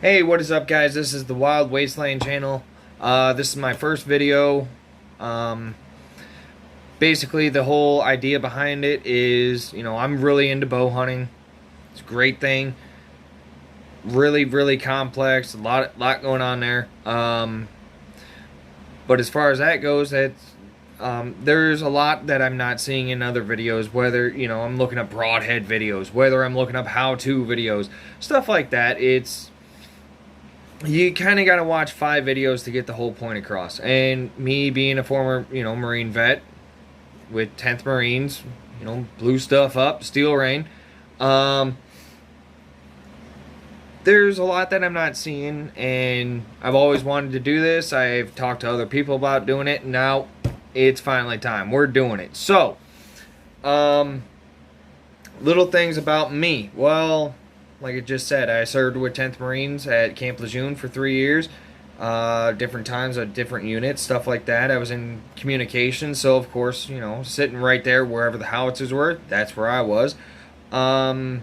Hey, what is up, guys? This is the Wild Wasteland channel. This is my first video. Um, Basically, the whole idea behind it is, I'm really into bow hunting. It's a great thing. Really, really complex. A lot going on there. But as far as that goes, there's a lot that I'm not seeing in other videos. Whether I'm looking up broadhead videos, whether I'm looking up how-to videos, stuff like that. You kind of got to watch 5 videos to get the whole point across. And me being a former, Marine vet with 10th Marines, blew stuff up, steel rain. Um, there's a lot that I'm not seeing, and I've always wanted to do this. I've talked to other people about doing it, and now it's finally time. We're doing it. So, um, little things about me. Well, like I just said, I served with 10th Marines at Camp Lejeune for 3 years. Different times at different units, stuff like that. I was in communications, so of course, sitting right there wherever the howitzers were, that's where I was. So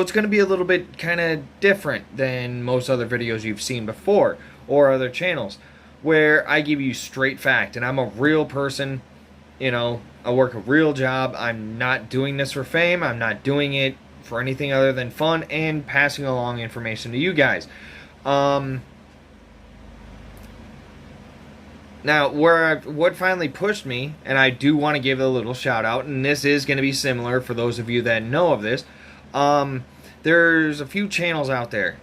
it's going to be a little bit kind of different than most other videos you've seen before or other channels, where I give you straight fact, and I'm a real person. I work a real job. I'm not doing this for fame. I'm not doing it for anything other than fun and passing along information to you guys. Now, what finally pushed me, and I do want to give it a little shout out, and this is going to be similar for those of you that know of this. There's a few channels out there.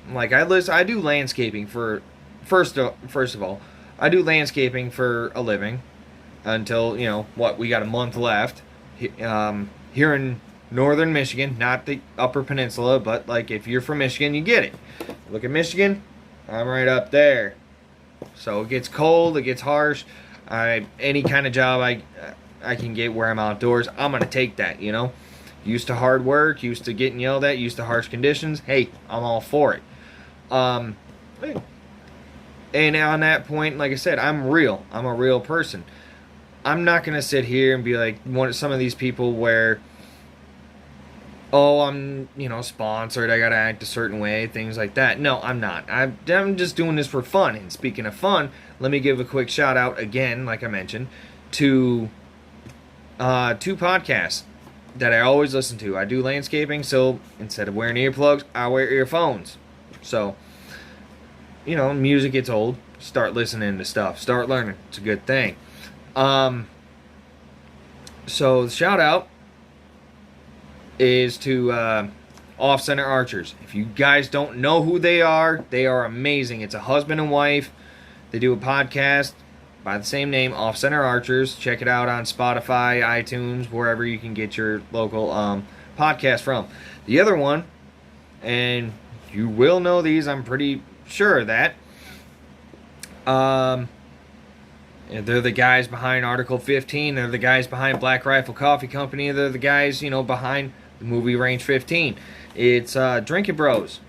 Like I do landscaping for first of all, I do landscaping for a living until we got a month left. Here in northern Michigan, not the Upper Peninsula, but like if you're from Michigan, you get it. Look at Michigan, I'm right up there. So it gets cold, it gets harsh. Any kind of job I can get where I'm outdoors, I'm gonna take that. Used to hard work, used to getting yelled at, used to harsh conditions. Hey, I'm all for it. And on that point, like I said, I'm real. I'm a real person. I'm not gonna sit here and be like some of these people where, oh, I'm sponsored, I gotta act a certain way, things like that. No, I'm not. I'm just doing this for fun. And speaking of fun, let me give a quick shout out again, like I mentioned, to 2 podcasts that I always listen to. I do landscaping, so instead of wearing earplugs, I wear earphones. So, music gets old. Start listening to stuff. Start learning. It's a good thing. So the shout out is to Off Center Archers. If you guys don't know who they are amazing. It's a husband and wife. They do a podcast by the same name, Off Center Archers. Check it out on Spotify, iTunes, wherever you can get your local podcast from. The other one, and you will know these, I'm pretty sure of that. They're the guys behind Article 15. They're the guys behind Black Rifle Coffee Company. They're the guys, behind the movie Range 15. It's Drinking Bros.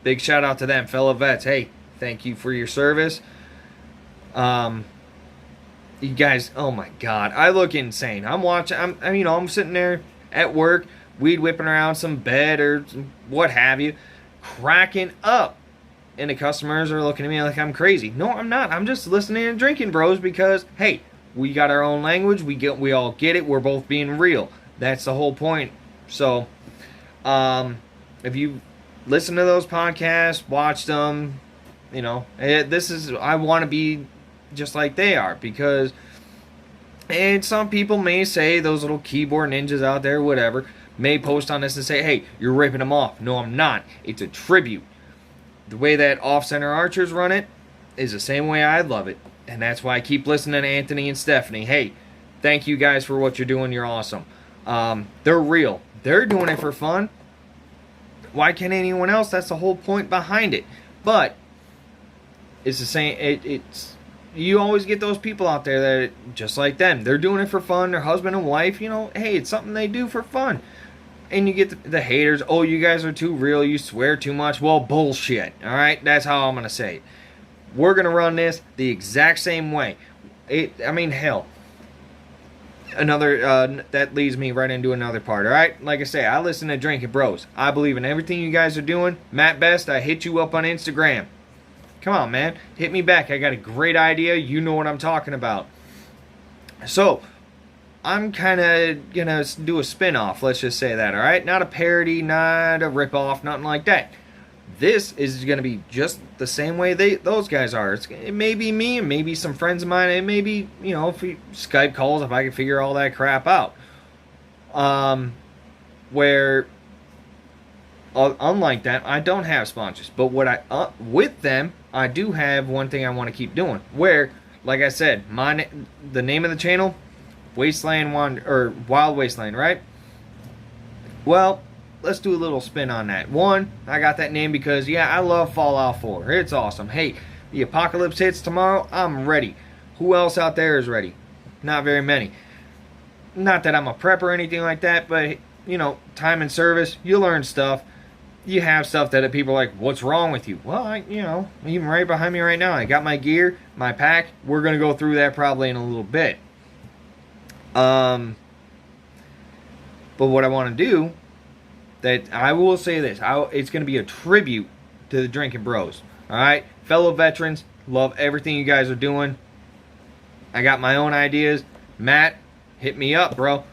Big shout out to them, fellow vets. Hey, thank you for your service. You guys, oh my God, I look insane. I'm sitting there at work, weed whipping around some bed or what have you, cracking up. And the customers are looking at me like I'm crazy. No, I'm not. I'm just listening and drinking, bros, because, hey, we got our own language. We all get it. We're both being real. That's the whole point. So, if you listen to those podcasts, watch them, I want to be just like they are, because, and some people may say, those little keyboard ninjas out there, whatever, may post on this and say, hey, you're ripping them off. No, I'm not. It's a tribute. The way that Off-Center Archers run it is the same way I love it. And that's why I keep listening to Anthony and Stephanie. Hey, thank you guys for what you're doing. You're awesome. They're real. They're doing it for fun. Why can't anyone else? That's the whole point behind it. But it's the same. You always get those people out there that, just like them, they're doing it for fun. Their husband and wife, hey, it's something they do for fun. And you get the haters, oh, you guys are too real, you swear too much. Well, bullshit, all right? That's how I'm going to say it. We're going to run this the exact same way. Hell, that leads me right into another part. All right, like I say, I listen to Drinking Bros. I believe in everything you guys are doing. Matt Best, I hit you up on Instagram. Come on, man, hit me back. I got a great idea. You know what I'm talking about. So I'm kind of gonna do a spin-off, let's just say that. All right, not a parody, not a rip-off, nothing like that. This is going to be just the same way those guys are. It may be me, and maybe some friends of mine. It may be, if we Skype calls, if I can figure all that crap out. Where, unlike that, I don't have sponsors. But with them, I do have one thing I want to keep doing. Where, like I said, the name of the channel, Wild Wasteland, right? Well, let's do a little spin on that. One, I got that name because, I love Fallout 4. It's awesome. Hey, the apocalypse hits tomorrow. I'm ready. Who else out there is ready? Not very many. Not that I'm a prep or anything like that, but, time and service, you learn stuff. You have stuff that people are like, what's wrong with you? Well, even right behind me right now, I got my gear, my pack. We're going to go through that probably in a little bit. But what I want to do, that I will say this, it's going to be a tribute to the Drinking Bros. All right, fellow veterans, love everything you guys are doing. I got my own ideas. Matt, hit me up, bro.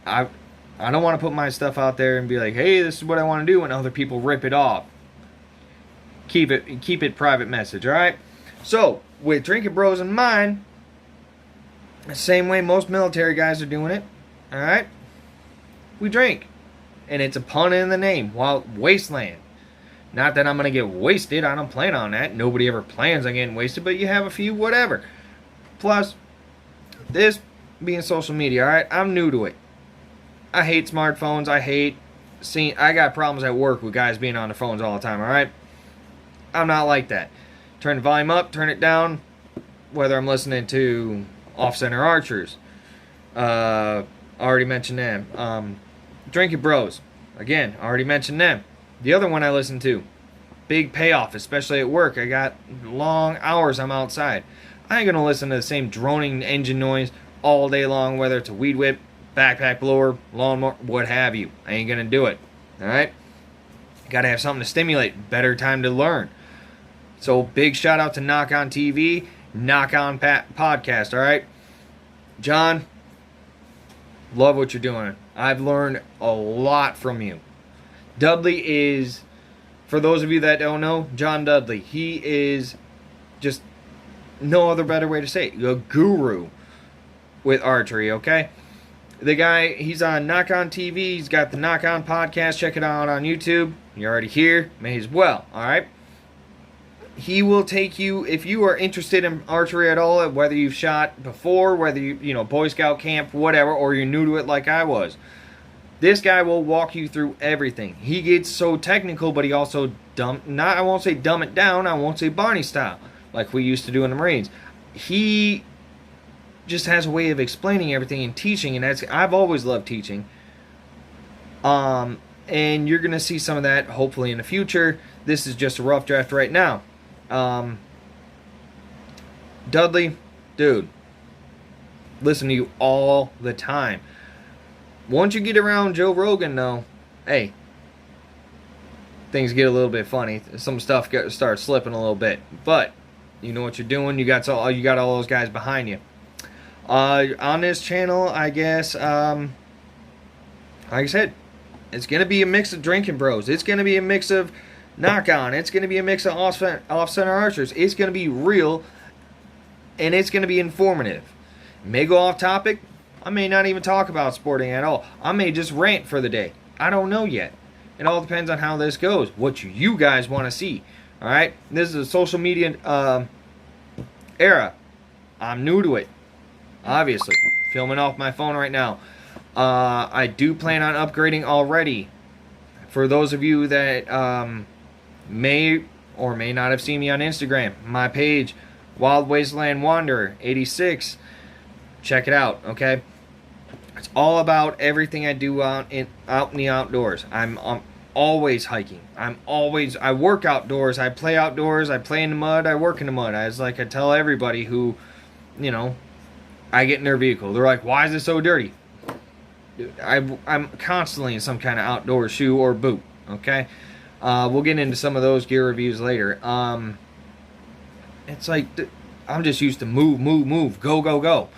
I don't want to put my stuff out there and be like, hey, this is what I want to do, and other people rip it off. Keep it private message, all right? So with Drinking Bros in mind, the same way most military guys are doing it, all right? We drink. And it's a pun in the name, Wild Wasteland. Not that I'm going to get wasted. I don't plan on that. Nobody ever plans on getting wasted, but you have a few, whatever. Plus, this being social media, all right, I'm new to it. I hate smartphones. I got problems at work with guys being on their phones all the time, all right? I'm not like that. Turn the volume up, turn it down, whether I'm listening to off-center archers. Already mentioned them. Drinking Bros. Again, already mentioned them. The other one I listen to, big payoff, especially at work. I got long hours I'm outside. I ain't going to listen to the same droning engine noise all day long, whether it's a weed whip, backpack blower, lawnmower, what have you. I ain't going to do it. All right? Got to have something to stimulate. Better time to learn. So big shout out to Knock On TV, Knock On Podcast, all right? John, love what you're doing. I've learned a lot from you. Dudley is, for those of you that don't know, John Dudley. He is just no other better way to say it. A guru with archery, okay? The guy, he's on Knock On TV. He's got the Knock On Podcast. Check it out on YouTube. You're already here. May as well, all right? He will take you, if you are interested in archery at all, whether you've shot before, whether Boy Scout camp, whatever, or you're new to it like I was. This guy will walk you through everything. He gets so technical, but he also I won't say dumb it down, I won't say Barney style, like we used to do in the Marines. He just has a way of explaining everything and teaching, and I've always loved teaching. And you're going to see some of that, hopefully, in the future. This is just a rough draft right now. Dudley, dude, listen to you all the time. Once you get around Joe Rogan, though, hey, things get a little bit funny. Some stuff starts slipping a little bit, but you know what you're doing. You got all those guys behind you. On this channel, I guess, like I said, it's gonna be a mix of Drinking Bros. It's gonna be a mix of Knock On. It's gonna be a mix of off-center archers. It's gonna be real, and it's gonna be informative. It may go off topic. I may not even talk about sporting at all. I may just rant for the day. I don't know yet. It all depends on how this goes. What you guys want to see. All right? This is a social media era. I'm new to it. Obviously. Filming off my phone right now. I do plan on upgrading already. For those of you that may or may not have seen me on Instagram, my page, Wild Wasteland Wanderer 86. Check it out, okay? It's all about everything I do out in the outdoors. I'm always hiking. I work outdoors. I play outdoors. I play in the mud. I work in the mud. I tell everybody who, I get in their vehicle. They're like, why is it so dirty? Dude, I'm constantly in some kind of outdoor shoe or boot. Okay, we'll get into some of those gear reviews later. It's like I'm just used to move, go.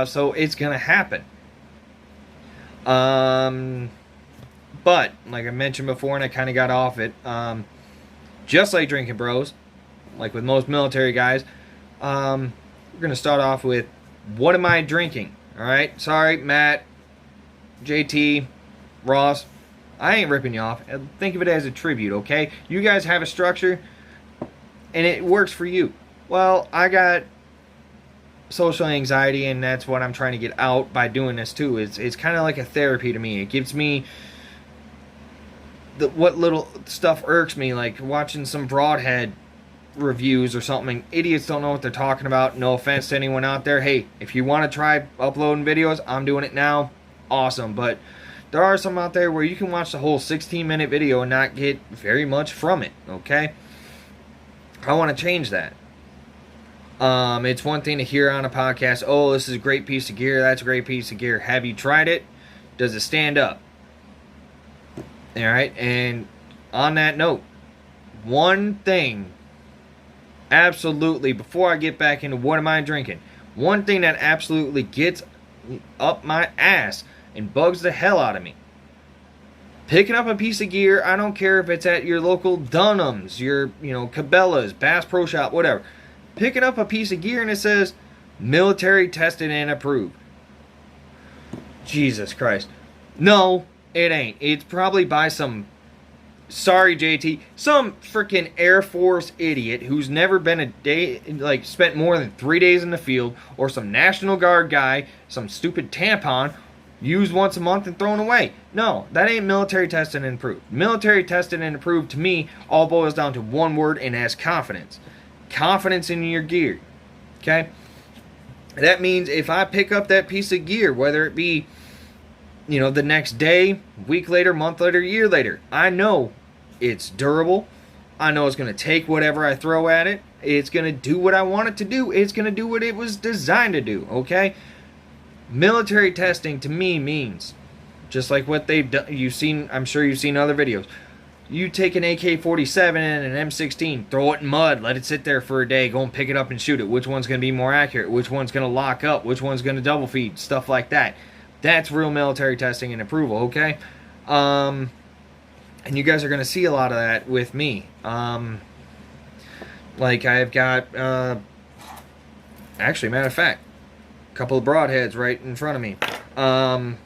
So it's gonna happen. But like I mentioned before, and I kind of got off it. Just like Drinking Bros, like with most military guys, we're gonna start off with what am I drinking? All right, sorry, Matt, JT, Ross, I ain't ripping you off. Think of it as a tribute, okay? You guys have a structure, and it works for you. Well, I got social anxiety, and that's what I'm trying to get out by doing this too. It's kind of like a therapy to me. It gives me what little stuff irks me, like watching some broadhead reviews or something. Idiots don't know what they're talking about. No offense to anyone out there. Hey, if you want to try uploading videos, I'm doing it now. Awesome. But there are some out there where you can watch the whole 16-minute video and not get very much from it. Okay, I want to change that. It's one thing to hear on a podcast, oh, this is a great piece of gear, that's a great piece of gear. Have you tried it? Does it stand up? Alright, and on that note, one thing, absolutely, before I get back into what am I drinking, one thing that absolutely gets up my ass and bugs the hell out of me. Picking up a piece of gear, I don't care if it's at your local Dunham's, your, Cabela's, Bass Pro Shop, whatever. Picking up a piece of gear and it says military tested and approved. Jesus Christ. No, it ain't. It's probably by some, sorry JT, some freaking Air Force idiot who's never been a day, like spent more than 3 days in the field, or some National Guard guy, some stupid tampon used once a month and thrown away. No, that ain't military tested and approved. Military tested and approved to me all boils down to one word, and that's confidence. Confidence in your gear. Okay? That means if I pick up that piece of gear, whether it be, the next day, week later, month later, year later, I know it's durable. I know it's going to take whatever I throw at it. It's going to do what I want it to do. It's going to do what it was designed to do. Okay? Military testing to me means, just like what they've done, I'm sure you've seen other videos. You take an AK-47 and an M16, throw it in mud, let it sit there for a day, go and pick it up and shoot it. Which one's going to be more accurate? Which one's going to lock up? Which one's going to double feed? Stuff like that. That's real military testing and approval, okay? And you guys are going to see a lot of that with me. Like I've got, actually, matter of fact, a couple of broadheads right in front of me. I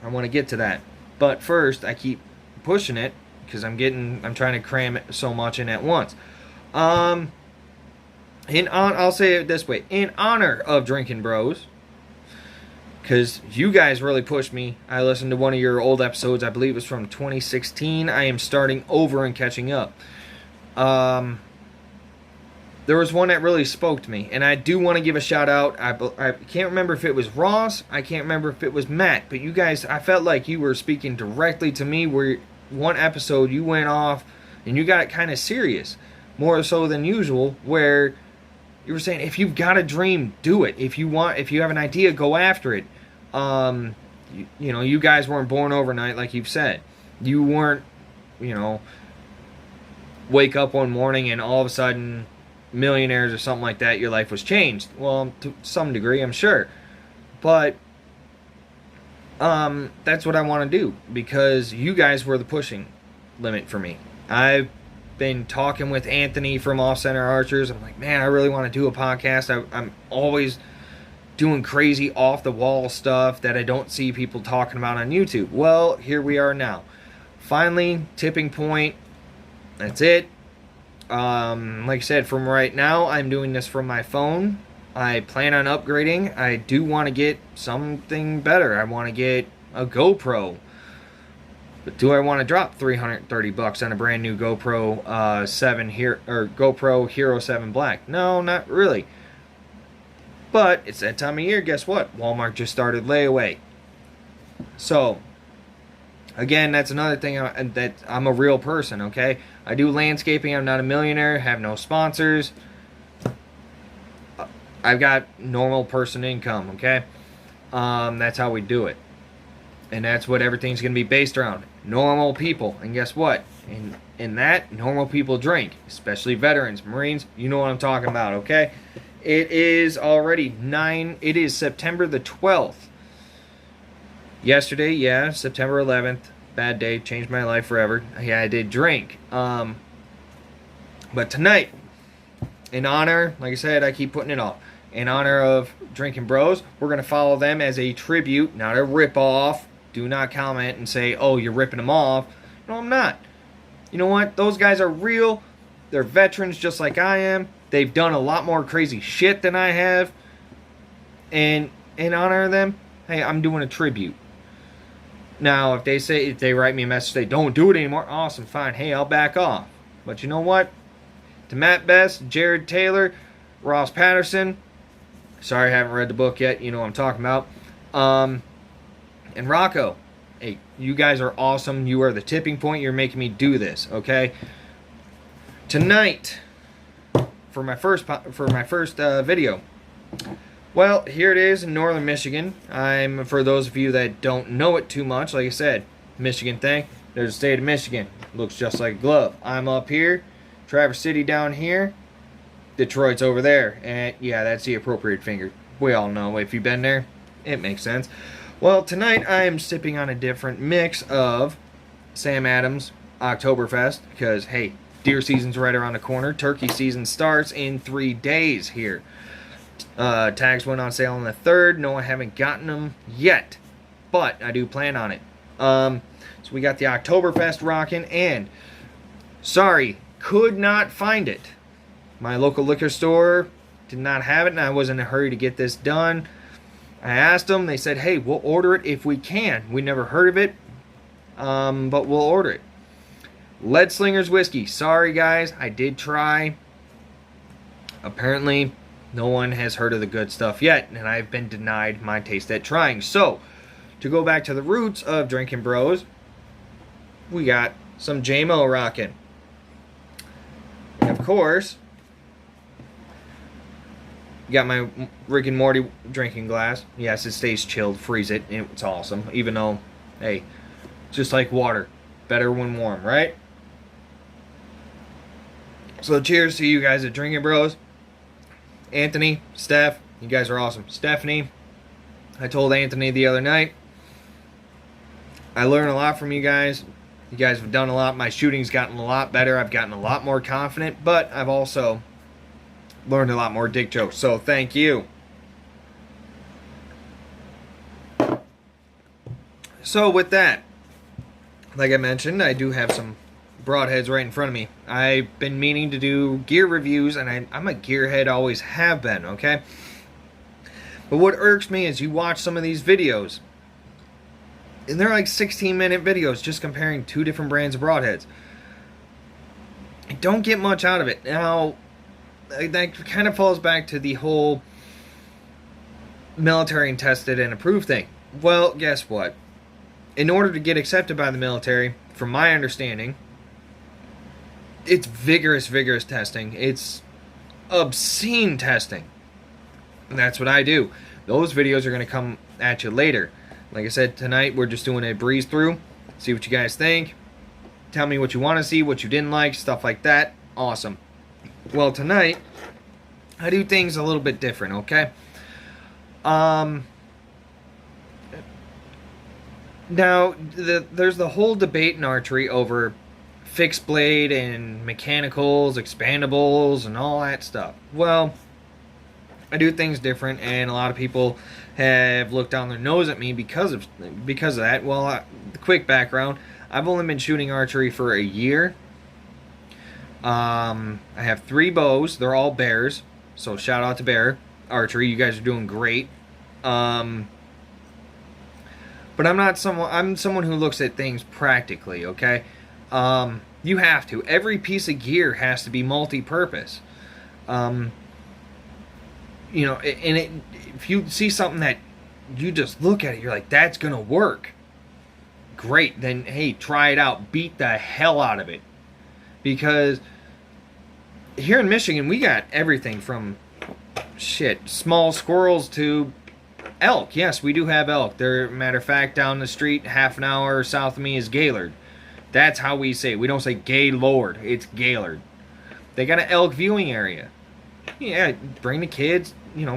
want to get to that. But first, I keep pushing it, because I'm trying to cram it so much in at once. I'll say it this way. In honor of Drinking Bros, because you guys really pushed me. I listened to one of your old episodes. I believe it was from 2016. I am starting over and catching up. There was one that really spoke to me, and I do want to give a shout out. I can't remember if it was Ross. I can't remember if it was Matt. But you guys, I felt like you were speaking directly to me, where one episode you went off and you got kind of serious, more so than usual, where you were saying, if you've got a dream, do it. If you have an idea, go after it. You guys weren't born overnight, like you've said. You weren't, wake up one morning and all of a sudden millionaires or something like that, your life was changed. Well, to some degree, I'm sure. But that's what I want to do, because you guys were the pushing limit for me. I've been talking with Anthony from Off Center Archers. I'm like, man, I really want to do a podcast. I'm always doing crazy off the wall stuff that I don't see people talking about on YouTube. Well, here we are now. Finally, tipping point. That's it. Like I said, from right now, I'm doing this from my phone. I plan on upgrading. I do want to get something better. I want to get a GoPro. But do I want to drop $330 on a brand new GoPro 7 here, or GoPro Hero 7 Black? No, not really. But it's that time of year. Guess what? Walmart just started layaway. So again, that's another thing, that I'm a real person, okay? I do landscaping. I'm not a millionaire. Have no sponsors. I've got normal person income, okay? That's how we do it. And that's what everything's going to be based around. Normal people. And guess what? In that, normal people drink. Especially veterans, Marines. You know what I'm talking about, okay? It is already it is September the 12th. Yesterday, yeah, September 11th. Bad day. Changed my life forever. Yeah, I did drink. But tonight, in honor, like I said, I keep putting it off. In honor of Drinking Bros, we're going to follow them as a tribute, not a rip-off. Do not comment and say, oh, you're ripping them off. No, I'm not. You know what? Those guys are real. They're veterans just like I am. They've done a lot more crazy shit than I have. And in honor of them, hey, I'm doing a tribute. Now, if they write me a message, they don't do it anymore, awesome, fine. Hey, I'll back off. But you know what? To Matt Best, Jared Taylor, Ross Patterson. Sorry, I haven't read the book yet. You know what I'm talking about. And Rocco. Hey, you guys are awesome. You are the tipping point. You're making me do this, okay? Tonight, for my first video. Well, here it is in northern Michigan. For those of you that don't know it too much, like I said, Michigan thing. There's the state of Michigan. Looks just like a glove. I'm up here. Traverse City down here. Detroit's over there. And yeah, that's the appropriate finger. We all know. If you've been there, it makes sense. Well, tonight I am sipping on a different mix of Sam Adams Oktoberfest. Because, hey, deer season's right around the corner. Turkey season starts in 3 days here. Tags went on sale on the 3rd. No, I haven't gotten them yet. But I do plan on it. So we got the Oktoberfest rocking. And, sorry, could not find it. My local liquor store did not have it, and I was in a hurry to get this done. I asked them. They said, hey, we'll order it if we can. We never heard of it, but we'll order it. Lead Slingers Whiskey. Sorry, guys. I did try. Apparently, no one has heard of the good stuff yet, and I've been denied my taste at trying. So, to go back to the roots of Drinking Bros, we got some JMO rocking. And of course, got my Rick and Morty drinking glass. Yes, it stays chilled. Freeze it. It's awesome. Even though, hey, just like water. Better when warm, right? So cheers to you guys at Drinking Bros. Anthony, Steph, you guys are awesome. Stephanie, I told Anthony the other night, I learned a lot from you guys. You guys have done a lot. My shooting's gotten a lot better. I've gotten a lot more confident, but I've also learned a lot more dick jokes, so thank you. So with that, like I mentioned, I do have some broadheads right in front of me. I've been meaning to do gear reviews, and I'm a gearhead, always have been, okay? But what irks me is you watch some of these videos, and they're like 16-minute videos just comparing 2 different brands of broadheads. I don't get much out of it. Now, that kind of falls back to the whole military and tested and approved thing. Well, guess what? In order to get accepted by the military, from my understanding, it's vigorous testing. It's obscene testing. And that's what I do. Those videos are going to come at you later. Like I said, tonight we're just doing a breeze through. See what you guys think. Tell me what you want to see, what you didn't like, stuff like that. Awesome. Well, tonight, I do things a little bit different, okay? Now, there's the whole debate in archery over fixed blade and mechanicals, expandables, and all that stuff. Well, I do things different, and a lot of people have looked down their nose at me because of that. Well, the quick background, I've only been shooting archery for a year. I have 3 bows. They're all Bears. So shout out to Bear Archery. You guys are doing great. But I'm someone who looks at things practically, okay? You have to. Every piece of gear has to be multi-purpose. You know, and if you see something that you just look at it, you're like, that's gonna work. Great. Then, hey, try it out. Beat the hell out of it. Because here in Michigan, we got everything from shit, small squirrels to elk. Yes, we do have elk. There, matter of fact, down the street, half an hour south of me is Gaylord. That's how we say it. We don't say Gaylord. It's Gaylord. They got an elk viewing area. Yeah, bring the kids,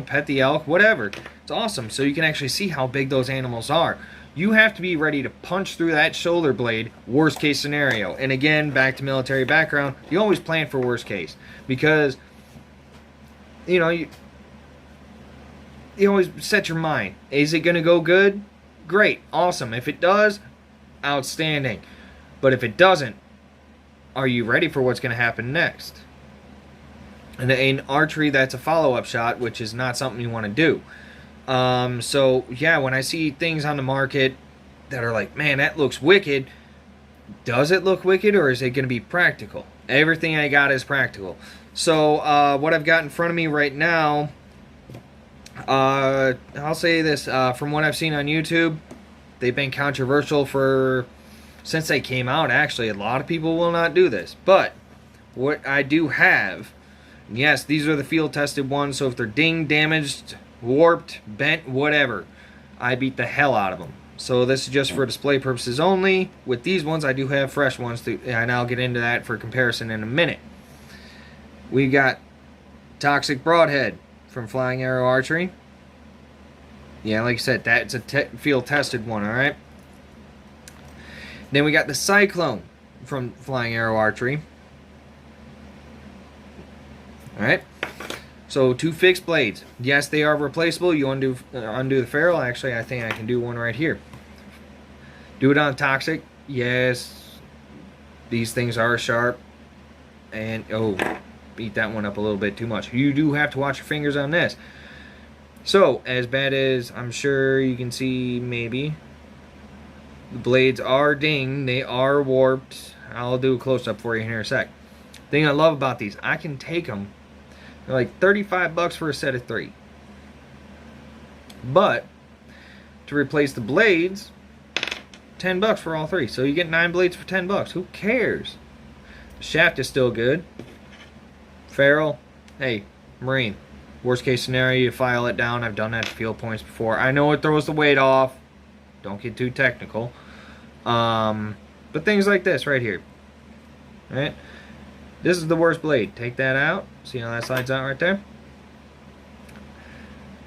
pet the elk, whatever. It's awesome. So you can actually see how big those animals are. You have to be ready to punch through that shoulder blade, worst case scenario. And again, back to military background, you always plan for worst case. Because, you always set your mind. Is it going to go good? Great. Awesome. If it does, outstanding. But if it doesn't, are you ready for what's going to happen next? And in archery, that's a follow-up shot, which is not something you want to do. So, yeah, when I see things on the market that are like, man, that looks wicked, does it look wicked or is it going to be practical? Everything I got is practical. So, what I've got in front of me right now, I'll say this, from what I've seen on YouTube, they've been controversial since they came out. Actually, a lot of people will not do this. But what I do have, yes, these are the field tested ones, so if they're dinged, damaged, warped, bent, whatever, I beat the hell out of them. So this is just for display purposes only. With these ones, I do have fresh ones, and I'll get into that for comparison in a minute. We got Toxic Broadhead from Flying Arrow Archery. Yeah, like I said, that's a field tested one, alright? Then we got the Cyclone from Flying Arrow Archery. Alright? So, 2 fixed blades. Yes, they are replaceable. You undo the ferrule. Actually, I think I can do one right here. Do it on Toxic. Yes, these things are sharp. And, oh, beat that one up a little bit too much. You do have to watch your fingers on this. So, as bad as I'm sure you can see, maybe, the blades are dinged. They are warped. I'll do a close-up for you here in a sec. Thing I love about these, I can take them. They're like $35 for a set of 3. But to replace the blades, $10 for all 3. So you get 9 blades for $10. Who cares? The shaft is still good. Ferrule, hey, Marine. Worst case scenario, you file it down. I've done that to field points before. I know it throws the weight off. Don't get too technical. But things like this right here. Right? This is the worst blade. Take that out. See how that slides out right there?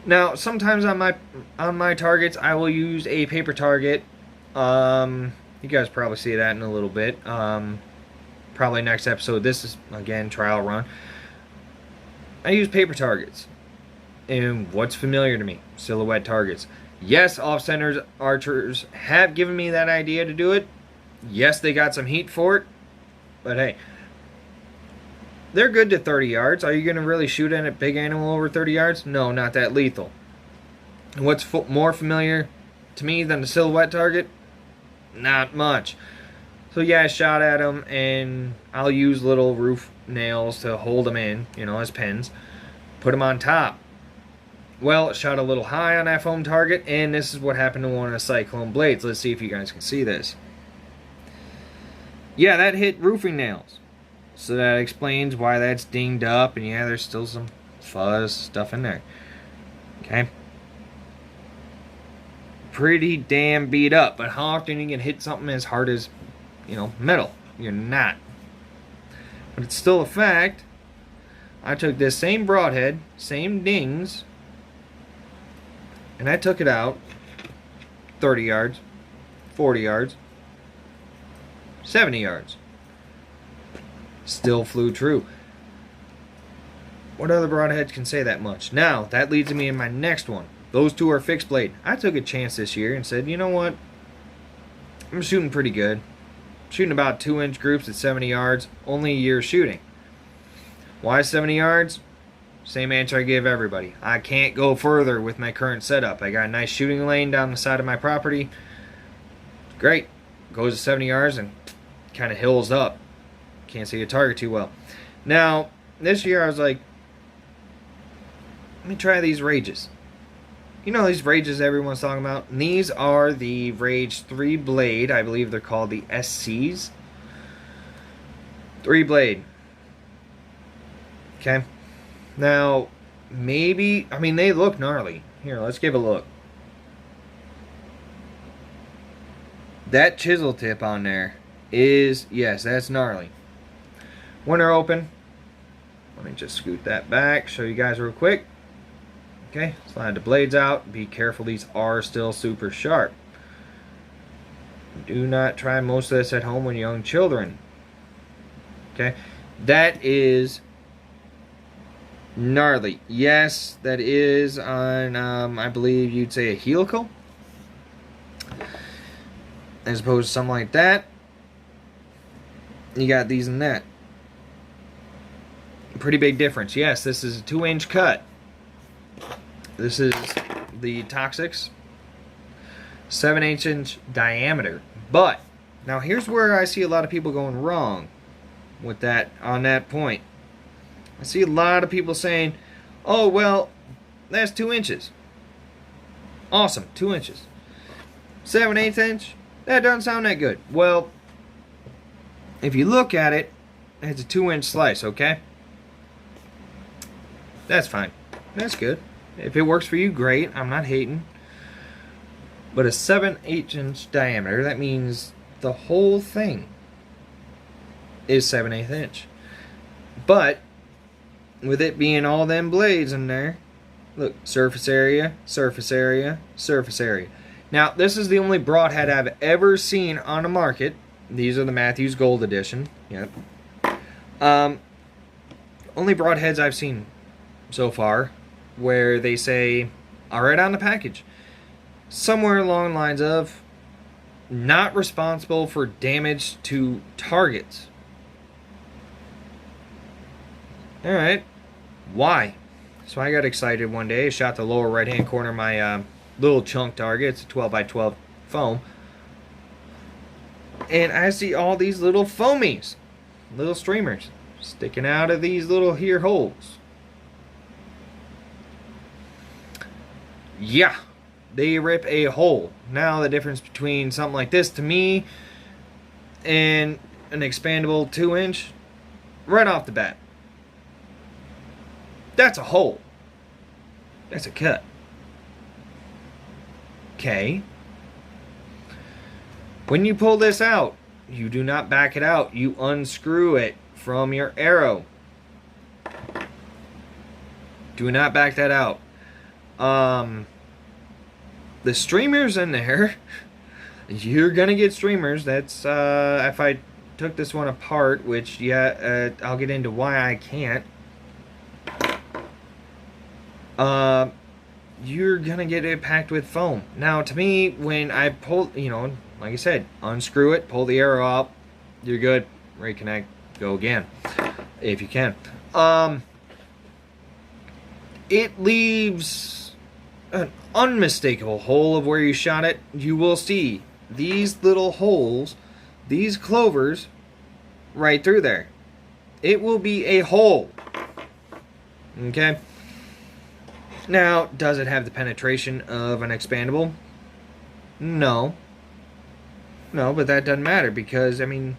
Now, sometimes on my targets, I will use a paper target. You guys probably see that in a little bit. Probably next episode. This is, again, trial run. I use paper targets. And what's familiar to me? Silhouette targets. Yes, off-centers archers have given me that idea to do it. Yes, they got some heat for it. But hey, they're good to 30 yards. Are you going to really shoot at a big animal over 30 yards? No, not that lethal. And what's more familiar to me than the silhouette target? Not much. So yeah, I shot at them, and I'll use little roof nails to hold them in, as pins. Put them on top. Well, it shot a little high on that foam target, and this is what happened to one of the Cyclone blades. Let's see if you guys can see this. Yeah, that hit roofing nails. So that explains why that's dinged up, and yeah, there's still some fuzz stuff in there. Okay. Pretty damn beat up, but how often you can hit something as hard as, metal? You're not. But it's still a fact. I took this same broadhead, same dings, and I took it out 30 yards, 40 yards, 70 yards. Still flew true. What other broadheads can say that much? Now, that leads me in my next one. Those 2 are fixed blade. I took a chance this year and said, you know what? I'm shooting pretty good. Shooting about 2-inch groups at 70 yards. Only a year shooting. Why 70 yards? Same answer I give everybody. I can't go further with my current setup. I got a nice shooting lane down the side of my property. Great. Goes to 70 yards and kind of hills up. Can't see a target too well. Now, this year I was like, let me try these Rages. These Rages everyone's talking about? And these are the Rage 3 blade. I believe they're called the SCs. 3 blade. Okay. Now, maybe, I mean, they look gnarly. Here, let's give a look. That chisel tip on there is, yes, that's gnarly. When they're open, let me just scoot that back, show you guys real quick. Okay, slide the blades out. Be careful, these are still super sharp. Do not try most of this at home with young children. Okay, that is gnarly. Yes, that is on, I believe you'd say a helical, as opposed to something like that. You got these and that. Pretty big difference. Yes, this is a 2-inch cut. This is the Toxics 7/8" diameter. But now here's where I see a lot of people going wrong with that, on that point. I see a lot of people saying, oh, well, that's 2 inches. Awesome, 2 inches. 7/8", that doesn't sound that good. Well, if you look at it, it's a 2-inch slice, okay? That's fine. That's good. If it works for you, great. I'm not hating. But a 7/8" diameter, that means the whole thing is 7/8". But with it being all them blades in there, look, surface area, surface area, surface area. Now, this is the only broadhead I've ever seen on the market. These are the Matthews Gold Edition. Yep. Only broadheads I've seen so far where they say, all right, on the package, somewhere along the lines of, not responsible for damage to targets. All right, why? So I got excited one day, shot the lower right hand corner of my little chunk target. It's a 12x12 foam, and I see all these little foamies, little streamers sticking out of these little here holes. Yeah, they rip a hole. Now the difference between something like this to me and an expandable 2-inch, right off the bat, that's a hole. That's a cut. Okay. When you pull this out, you do not back it out. You unscrew it from your arrow. Do not back that out. The streamers in there, you're gonna get streamers. That's if I took this one apart, which I'll get into why I can't. You're gonna get it packed with foam. Now, to me, when I pull, like I said, unscrew it, pull the arrow out, you're good. Reconnect, go again, if you can. It leaves an unmistakable hole of where you shot it. You will see these little holes, these clovers, right through there. It will be a hole. Okay? Now, does it have the penetration of an expandable? No. No, but that doesn't matter because, I mean,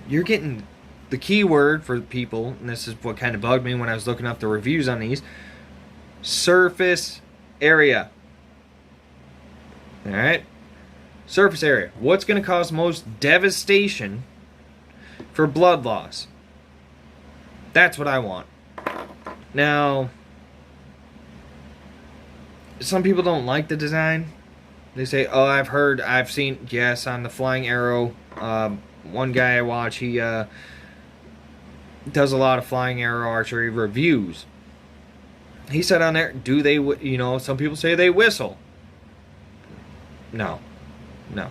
you're getting the key word for people, and this is what kind of bugged me when I was looking up the reviews on these: surface area. Alright? Surface area. What's going to cause most devastation for blood loss? That's what I want. Now, some people don't like the design. They say, oh, I've seen, yes, on the Flying Arrow. One guy I watch, he does a lot of Flying Arrow archery reviews. He said on there, do they, some people say they whistle. No. No.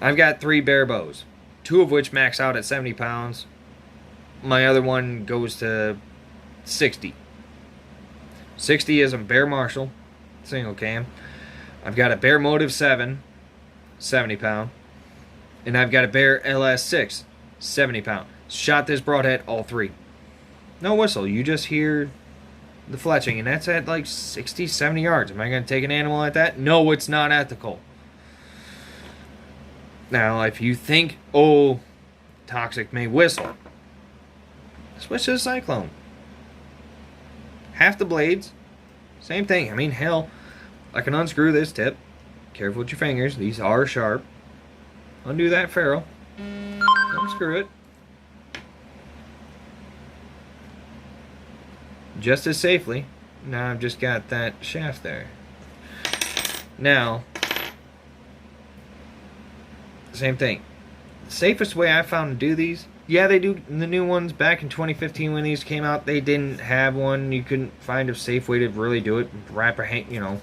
I've got 3 bare bows, 2 of which max out at 70 pounds. My other one goes to 60. 60 is a Bear Marshall, single cam. I've got a Bear Motive 7, 70 pound. And I've got a Bear LS6, 70 pound. Shot this broadhead, all 3. No whistle, you just hear the fletching, and that's at like 60, 70 yards. Am I going to take an animal like that? No, it's not ethical. Now, if you think, oh, Toxic may whistle, switch to the Cyclone. half the blades, same thing. I mean, hell, I can unscrew this tip. Careful with your fingers. These are sharp. Undo that ferrule. Unscrew it. Just as safely. Now I've just got that shaft there. Now, same thing. The safest way I found to do these, yeah, they do the new ones. Back in 2015 when these came out, they didn't have one. You couldn't find a safe way to really do it. Wrap a hand,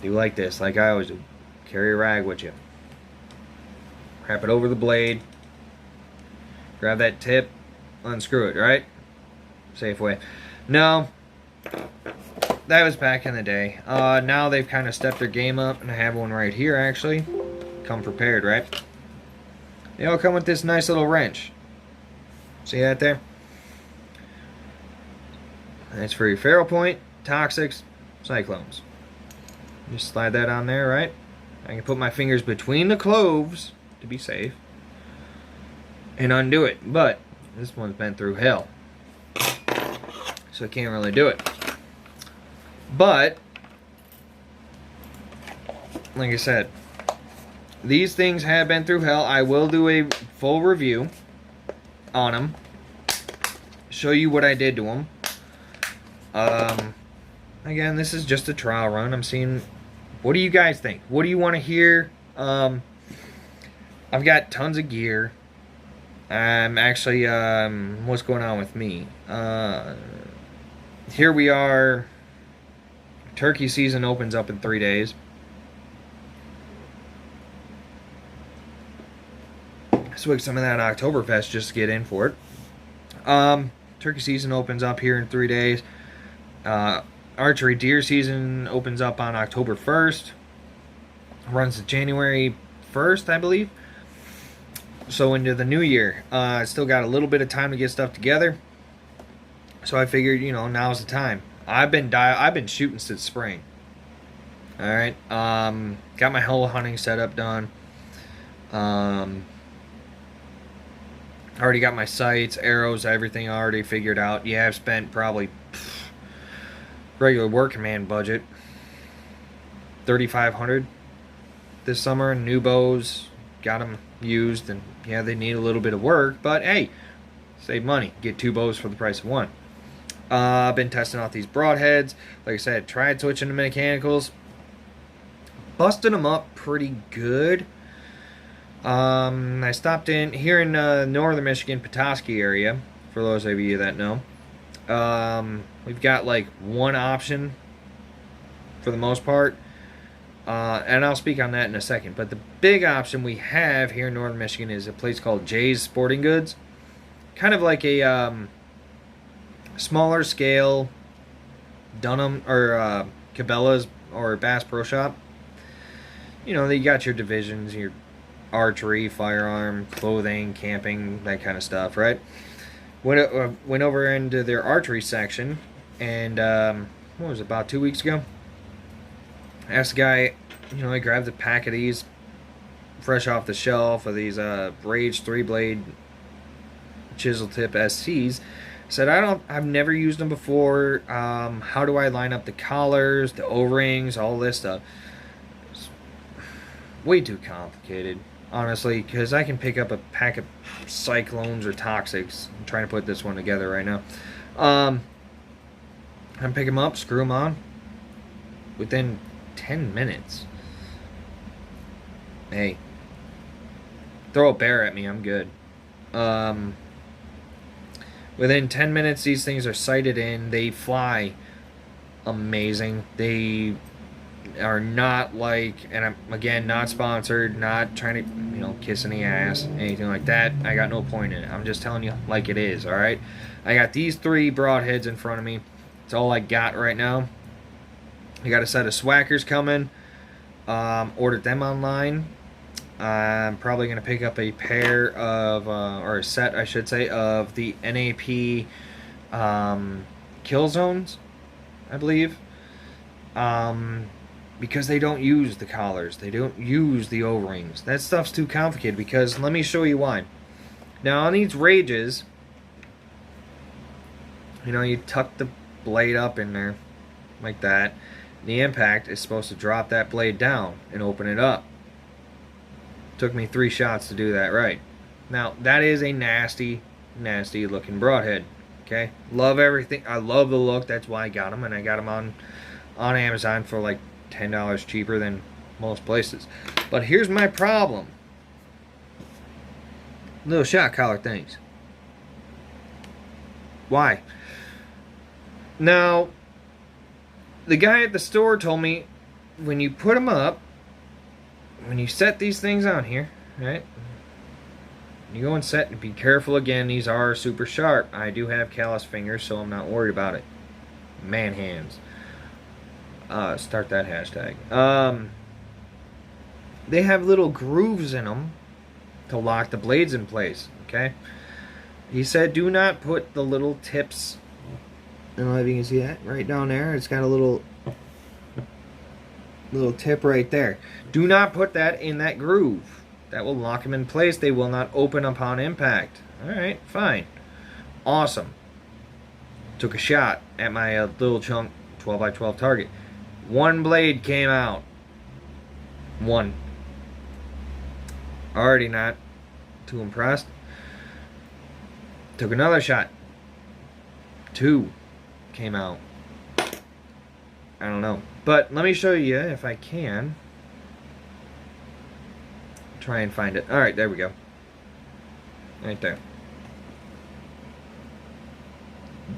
do like this, like I always do. Carry a rag with you. Wrap it over the blade. Grab that tip. Unscrew it, right? Safe way. No. That was back in the day. Now they've kind of stepped their game up, and I have one right here, actually. Come prepared, right? They all come with this nice little wrench. See that there? That's for your ferrule point, toxics, cyclones. Just slide that on there, right? I can put my fingers between the cloves to be safe and undo it. But this one's been through hell, so I can't really do it. But like I said, these things have been through hell. I will do a full review on them, show you what I did to them. Again, this is just a trial run. I'm seeing, what do you guys think? What do you want to hear? I've got tons of gear. I'm actually, what's going on with me? Here we are. Turkey season opens up in 3 days. Swig some of that Oktoberfest just to get in for it. Turkey season opens up here in 3 days. Archery deer season opens up on October 1st. Runs to January 1st, I believe. So into the new year. Still got a little bit of time to get stuff together. So I figured, now's the time. I've been shooting since spring. All right. Got my whole hunting setup done. Already got my sights, arrows, everything already figured out. Yeah, I've spent probably regular working man budget $3,500 this summer. New bows, got them used, and yeah, they need a little bit of work, but hey, save money. Get 2 bows for the price of 1. I've been testing out these broadheads. Like I said, tried switching to mechanicals. Busted them up pretty good. I stopped in here in northern Michigan, Petoskey area, for those of you that know. We've got like one option for the most part, and I'll speak on that in a second. But the big option we have here in northern Michigan is a place called Jay's Sporting Goods. Kind of like a smaller scale Dunham or Cabela's or Bass Pro Shop. They got your divisions, your archery, firearm, clothing, camping, that kind of stuff, right? Went over into their archery section, and what was it, about 2 weeks ago? I asked the guy, I grabbed a pack of these fresh off the shelf of these Rage 3-blade chisel tip SCs. Said, I've never used them before. How do I line up the collars, the O-rings, all this stuff? It's way too complicated, honestly, because I can pick up a pack of cyclones or toxics. I'm trying to put this one together right now. I pick them up, screw them on within 10 minutes. Hey, throw a bear at me, I'm good. Within 10 minutes, these things are sighted in. They fly amazing. They are not like, and I'm, again, not sponsored, not trying to, kiss any ass, anything like that. I got no point in it. I'm just telling you like it is, all right? I got these 3 broadheads in front of me. It's all I got right now. I got a set of Swackers coming. Ordered them online. I'm probably going to pick up a pair of, or a set, I should say, of the NAP Kill Zones, I believe. Because they don't use the collars. They don't use the O-rings. That stuff's too complicated, because let me show you why. Now, on these Rages, you tuck the blade up in there like that. The impact is supposed to drop that blade down and open it up. Took me 3 shots to do that right. Now, that is a nasty, nasty looking broadhead. Okay? Love everything. I love the look. That's why I got them. And I got them on Amazon for like $10 cheaper than most places. But here's my problem. Little shot collar things. Why? Now, the guy at the store told me when you put them up, when you set these things on here, right? You go and set, and be careful again, these are super sharp. I do have callous fingers, so I'm not worried about it. Man hands. Start that hashtag. They have little grooves in them to lock the blades in place, okay? He said do not put the little tips, I don't know if you can see that, right down there. It's got a little tip right there. Do not put that in that groove. That will lock them in place. They will not open upon impact. Alright, fine. Awesome. Took a shot at my little chunk 12x12 target. One blade came out. One. Already not too impressed. Took another shot. 2 came out. I don't know. But let me show you if I can. Try and find it. Alright, there we go. Right there.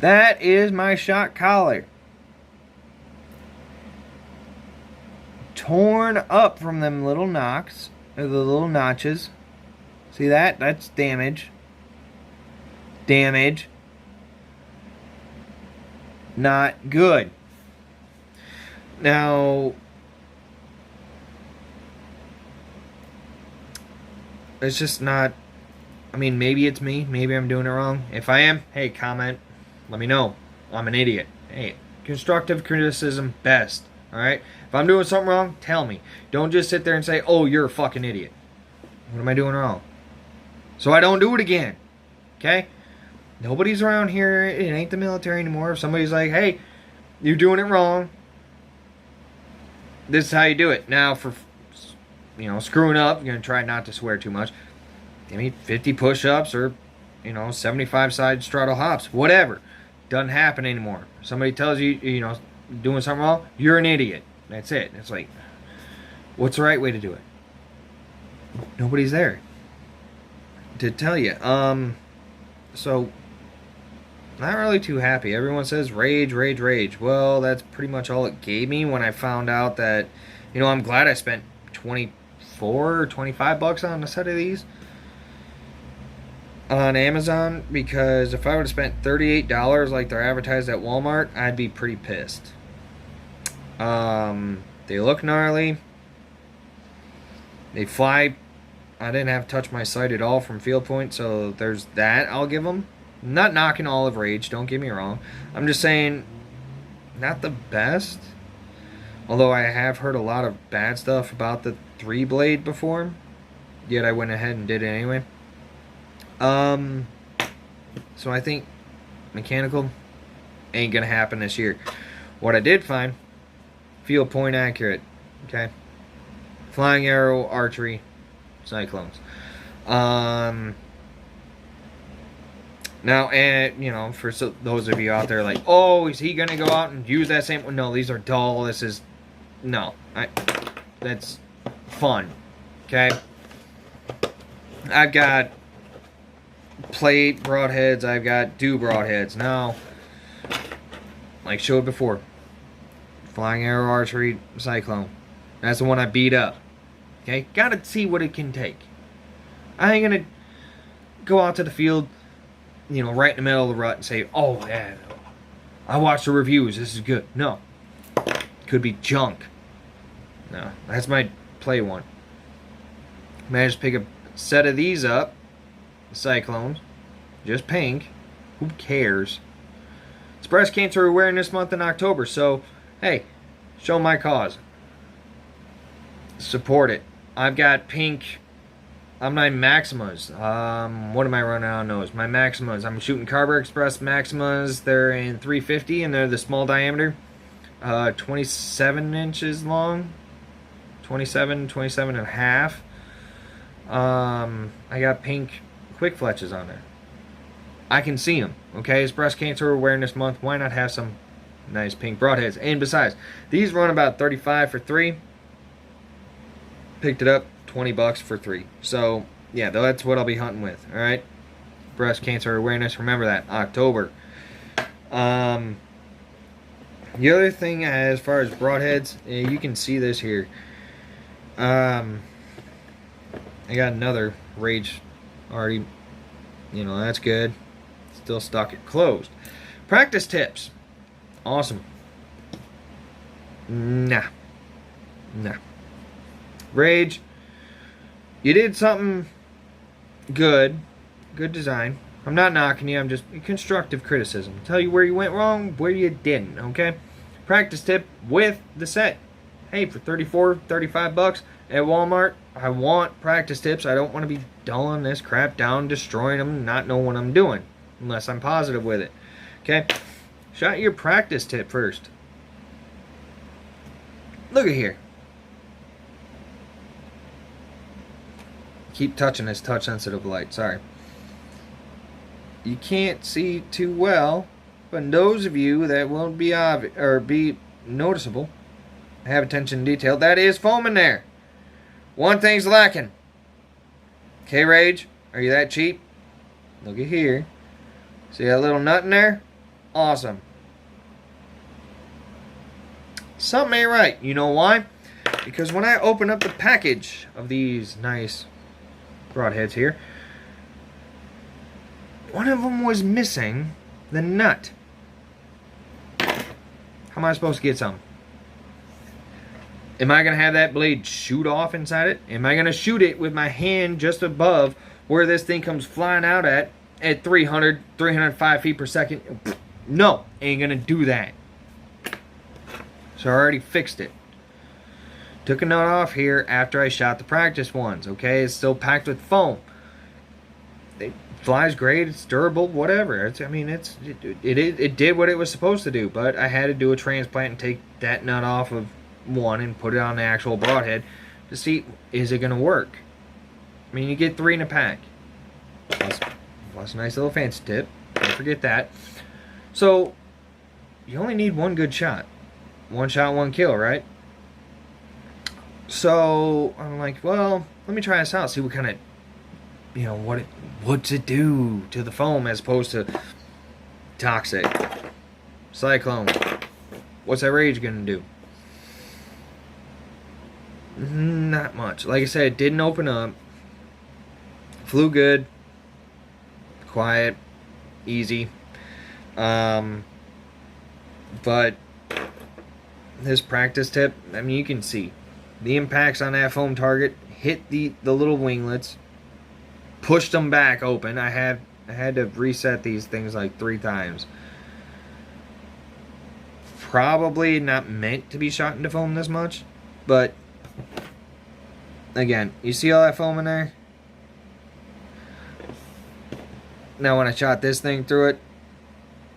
That is my shot collar. Torn up from them little knocks, or the little notches. See that? That's damage. Damage. Not good. Now, it's just not, I mean, maybe it's me. Maybe I'm doing it wrong. If I am, hey, comment. Let me know. I'm an idiot. Hey, constructive criticism, best. Alright? If I'm doing something wrong, tell me. Don't just sit there and say, oh, you're a fucking idiot. What am I doing wrong? So I don't do it again. Okay? Nobody's around here. It ain't the military anymore. If somebody's like, hey, you're doing it wrong, this is how you do it. Now, for, you know, screwing up, you're going to try not to swear too much. Give me 50 push-ups or, you know, 75 side straddle hops. Whatever. Doesn't happen anymore. Somebody tells you, you know, doing something wrong, you're an idiot. That's it. It's like, what's the right way to do it? Nobody's there to tell you. So, not really too happy. Everyone says rage, rage, rage. Well, that's pretty much all it gave me when I found out that, you know, I'm glad I spent 24 or 25 bucks on a set of these on Amazon, because if I would have spent $38 like they're advertised at Walmart, I'd be pretty pissed. They look gnarly. They fly. I didn't have to touch my sight at all from field point, so there's that I'll give them. I'm not knocking Olive Rage, don't get me wrong. I'm just saying, not the best. Although I have heard a lot of bad stuff about the 3-blade before, yet I went ahead and did it anyway. So I think mechanical ain't gonna happen this year. What I did find, field point accurate, okay? Flying Arrow Archery Cyclones. Now, and you know, for those of you out there like, oh, is he gonna go out and use that same one? No, these are dull. This is no. That's fun. Okay. I've got plate broadheads. I've got do broadheads. Now, like showed before, Flying Arrow Archery Cyclone. That's the one I beat up. Okay, gotta see what it can take. I ain't gonna go out to the field, you know, right in the middle of the rut and say, oh, yeah, I watched the reviews, this is good. No. Could be junk. No, that's my play one. Managed to pick a set of these up. Cyclones. Just pink. Who cares? It's Breast Cancer Awareness Month in October, so, hey, show my cause. Support it. I've got pink On my Maximas, what am I running on those? My Maximas, I'm shooting Carver Express Maximas. They're in 350 and they're the small diameter, 27 inches long, 27 and a half. I got pink quick fletches on there. I can see them. Okay, it's Breast Cancer Awareness Month. Why not have some nice pink broadheads? And besides, these run about 35 for 3. Picked it up, $20 for 3. So yeah, that's what I'll be hunting with. All right, Breast Cancer Awareness. Remember that, October. The other thing, as far as broadheads, you can see this here. I got another Rage already. You know, that's good. Still stock it closed. Practice tips. Awesome. Nah. Rage, you did something good. Good design. I'm not knocking you. I'm just constructive criticism. Tell you where you went wrong, where you didn't, okay? Practice tip with the set. Hey, for $34, $35 at Walmart, I want practice tips. I don't want to be dulling this crap down, destroying them, not knowing what I'm doing, unless I'm positive with it. Okay? Shot your practice tip first. Look at here. Keep touching this touch sensitive light. Sorry. You can't see too well, but those of you that won't be obvious or be noticeable, have attention to detail, that is foam in there. One thing's lacking. Okay, Rage, are you that cheap? Look at here. See that little nut in there? Awesome. Something ain't right. You know why? Because when I open up the package of these nice broadheads here, one of them was missing the nut. How am I supposed to get some? Am I going to have that blade shoot off inside it? Am I going to shoot it with my hand just above where this thing comes flying out at 305 feet per second? No, ain't going to do that. So I already fixed it. Took a nut off here after I shot the practice ones. Okay, it's still packed with foam. It flies great. It's durable. Whatever. It did what it was supposed to do. But I had to do a transplant and take that nut off of one and put it on the actual broadhead to see, is it going to work. I mean, you get 3 in a pack. Plus a nice little fancy tip. Don't forget that. So you only need one good shot. One shot, one kill, right? So I'm like, well, let me try this out. See what kind of, what's it do to the foam as opposed to Toxic, Cyclone. What's that Rage gonna do? Not much. Like I said, it didn't open up. Flew good. Quiet. Easy. But this practice tip, I mean, you can see the impacts on that foam target hit the little winglets, pushed them back open. I had to reset these things like 3 times. Probably not meant to be shot into foam this much, but again, you see all that foam in there? Now when I shot this thing through it,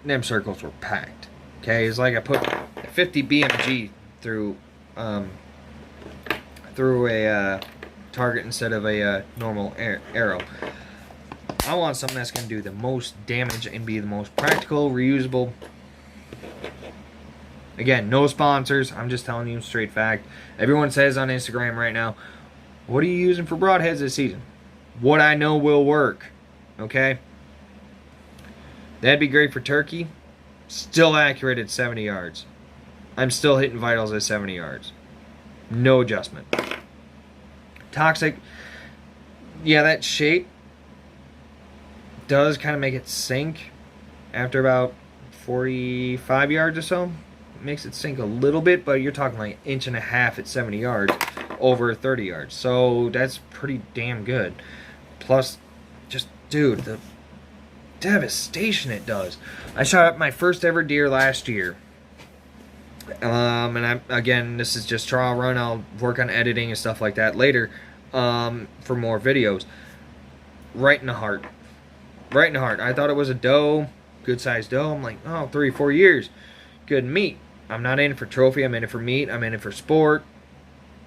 them circles were packed. Okay, it's like I put 50 BMG through a target instead of a normal arrow. I want something that's going to do the most damage and be the most practical, reusable. Again, no sponsors. I'm just telling you straight fact. Everyone says on Instagram right now, what are you using for broadheads this season? What I know will work. Okay? That'd be great for turkey. Still accurate at 70 yards. I'm still hitting vitals at 70 yards. No adjustment. Toxic, yeah, that shape does kind of make it sink after about 45 yards or so. It makes it sink a little bit, but you're talking like 1.5 inches at 70 yards over 30 yards. So that's pretty damn good. Plus, just, dude, the devastation it does. I shot my first ever deer last year. And again, this is just trial run. I'll work on editing and stuff like that later. for more videos. Right in the heart. Right in the heart. I thought it was a doe, good sized doe. I'm like, oh, 3-4 years, good meat. I'm not in it for trophy. I'm in it for meat. I'm in it for sport.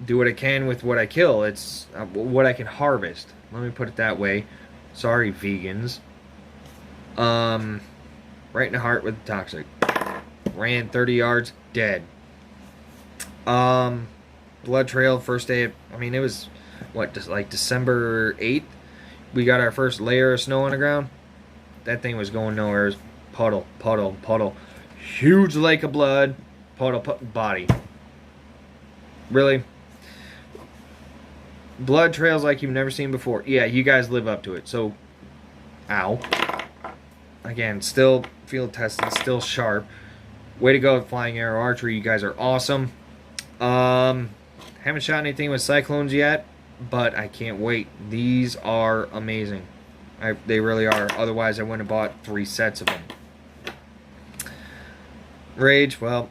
Do what I can with what I kill. It's what I can harvest. Let me put it that way. Sorry, vegans. Right in the heart with the toxic. Ran 30 yards, dead. Blood trail first day. I mean, it was what, just like December 8th. We got our first layer of snow on the ground. That thing was going nowhere. It was puddle, puddle, puddle. Huge lake of blood. Puddle, body. Really? Blood trails like you've never seen before. Yeah, you guys live up to it. So, ow. Again, still field tested, still sharp. Way to go with flying arrow archery. You guys are awesome. Haven't shot anything with cyclones yet, but I can't wait. These are amazing. They really are. Otherwise, I wouldn't have bought 3 sets of them. Rage, well,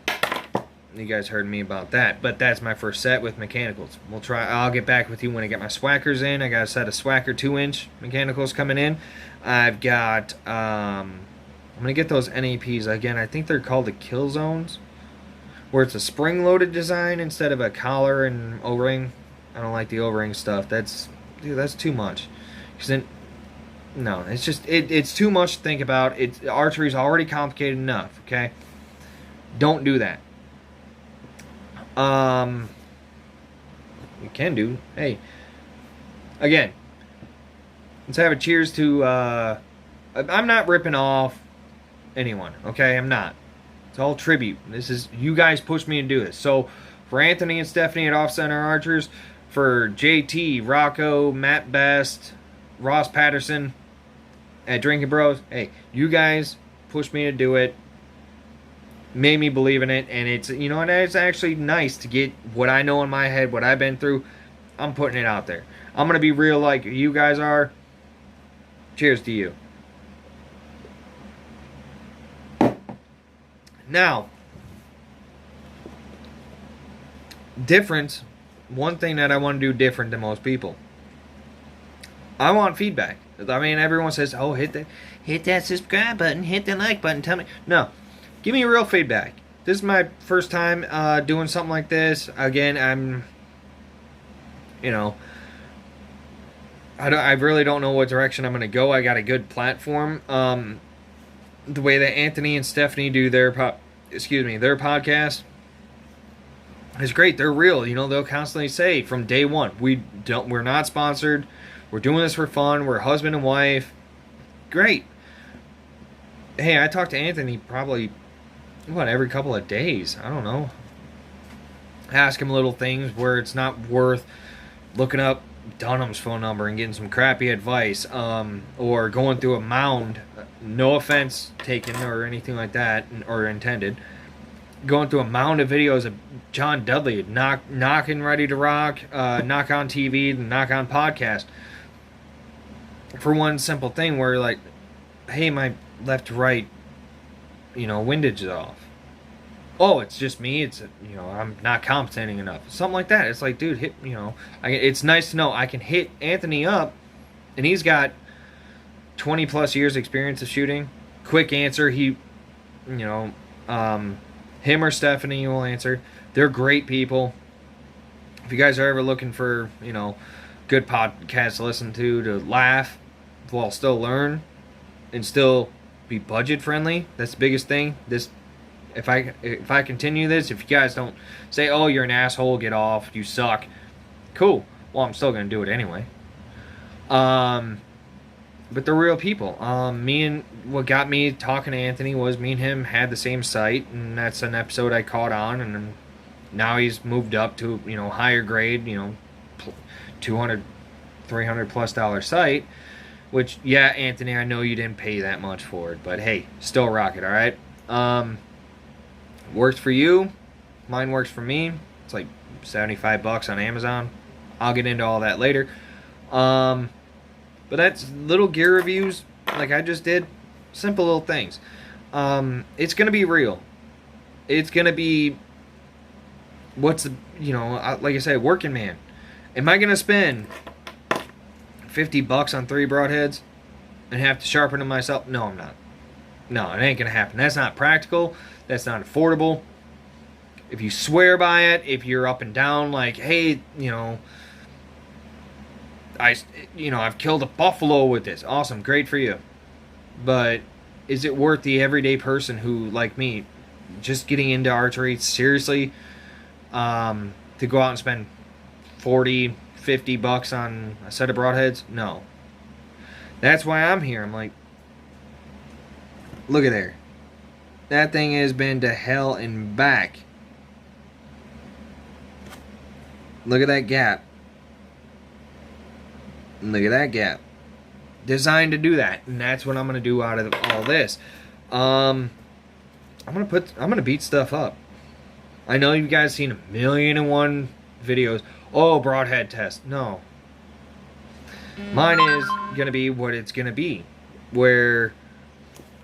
you guys heard me about that, but that's my first set with mechanicals. We'll try. I'll get back with you when I get my Swackers in. I got a set of Swacker 2-inch mechanicals coming in. I've got I'm gonna get those NAPs again. I think they're called the Kill Zones, where it's a spring-loaded design instead of a collar and O-ring. I don't like the O-ring stuff. That's too much. Cause then, no, it's just it's too much to think about. Archery's already complicated enough. Okay, don't do that. You can do. Hey, again, let's have a cheers to. I'm not ripping off anyone. Okay, I'm not. It's all tribute. This is, you guys pushed me to do this. So for Anthony and Stephanie at Off Center Archers, for JT, Rocco, Matt Best, Ross Patterson at Drinking Bros, hey, you guys pushed me to do it. Made me believe in it, and it's, you know, and it's actually nice to get what I know in my head, what I've been through. I'm putting it out there. I'm gonna be real like you guys are. Cheers to you. Now, difference. One thing that I want to do different than most people. I want feedback. I mean, everyone says, "Oh, hit that subscribe button, hit the like button." Tell me, no. Give me real feedback. This is my first time doing something like this. Again, I'm, you know, I really don't know what direction I'm going to go. I got a good platform. The way that Anthony and Stephanie do their podcast is great. They're real. You know, they'll constantly say from day one, we're not sponsored. We're doing this for fun. We're husband and wife. Great. Hey, I talk to Anthony probably every couple of days. I don't know. Ask him little things where it's not worth looking up Dunham's phone number and getting some crappy advice, or going through a mound. No offense taken or anything like that, or intended. Going through a mound of videos of John Dudley, knocking Ready to Rock, Knock on TV, Knock on Podcast. For one simple thing where, like, hey, my left to right, windage is off. Oh, it's just me. It's, I'm not compensating enough. Something like that. It's like, dude, hit, it's nice to know I can hit Anthony up, and he's got 20 plus years experience of shooting. Quick answer. He, him or Stephanie will answer. They're great people. If you guys are ever looking for, good podcasts to listen to laugh while still learn and still be budget friendly, that's the biggest thing. If I continue this, if you guys don't say, oh, you're an asshole, get off, you suck, cool. Well, I'm still gonna do it anyway. But they're real people. What got me talking to Anthony was me and him had the same site, and that's an episode I caught on, and now he's moved up to higher grade, $200, $300 plus site. Which, yeah, Anthony, I know you didn't pay that much for it, but hey, still rock it, all right? Works for you. Mine works for me. It's like $75 on Amazon. I'll get into all that later. But that's little gear reviews like I just did. Simple little things. It's going to be real. It's going to be like I said, working man. Am I going to spend $50 on 3 broadheads and have to sharpen them myself? No, I'm not. No, it ain't going to happen. That's not practical. That's not affordable. If you swear by it, if you're up and down like, hey, I've killed a buffalo with this. Awesome, great for you. But is it worth the everyday person who, like me, just getting into archery seriously, to go out and spend $40-$50 on a set of broadheads? No. That's why I'm here. I'm like, look at there. That thing has been to hell and back. Look at that gap. Look at that gap. Designed to do that. And that's what I'm going to do out of all this. I'm gonna beat stuff up. I know you guys seen 1,000,001 videos. Oh, broadhead test. No. Mine is gonna be what it's gonna be. Where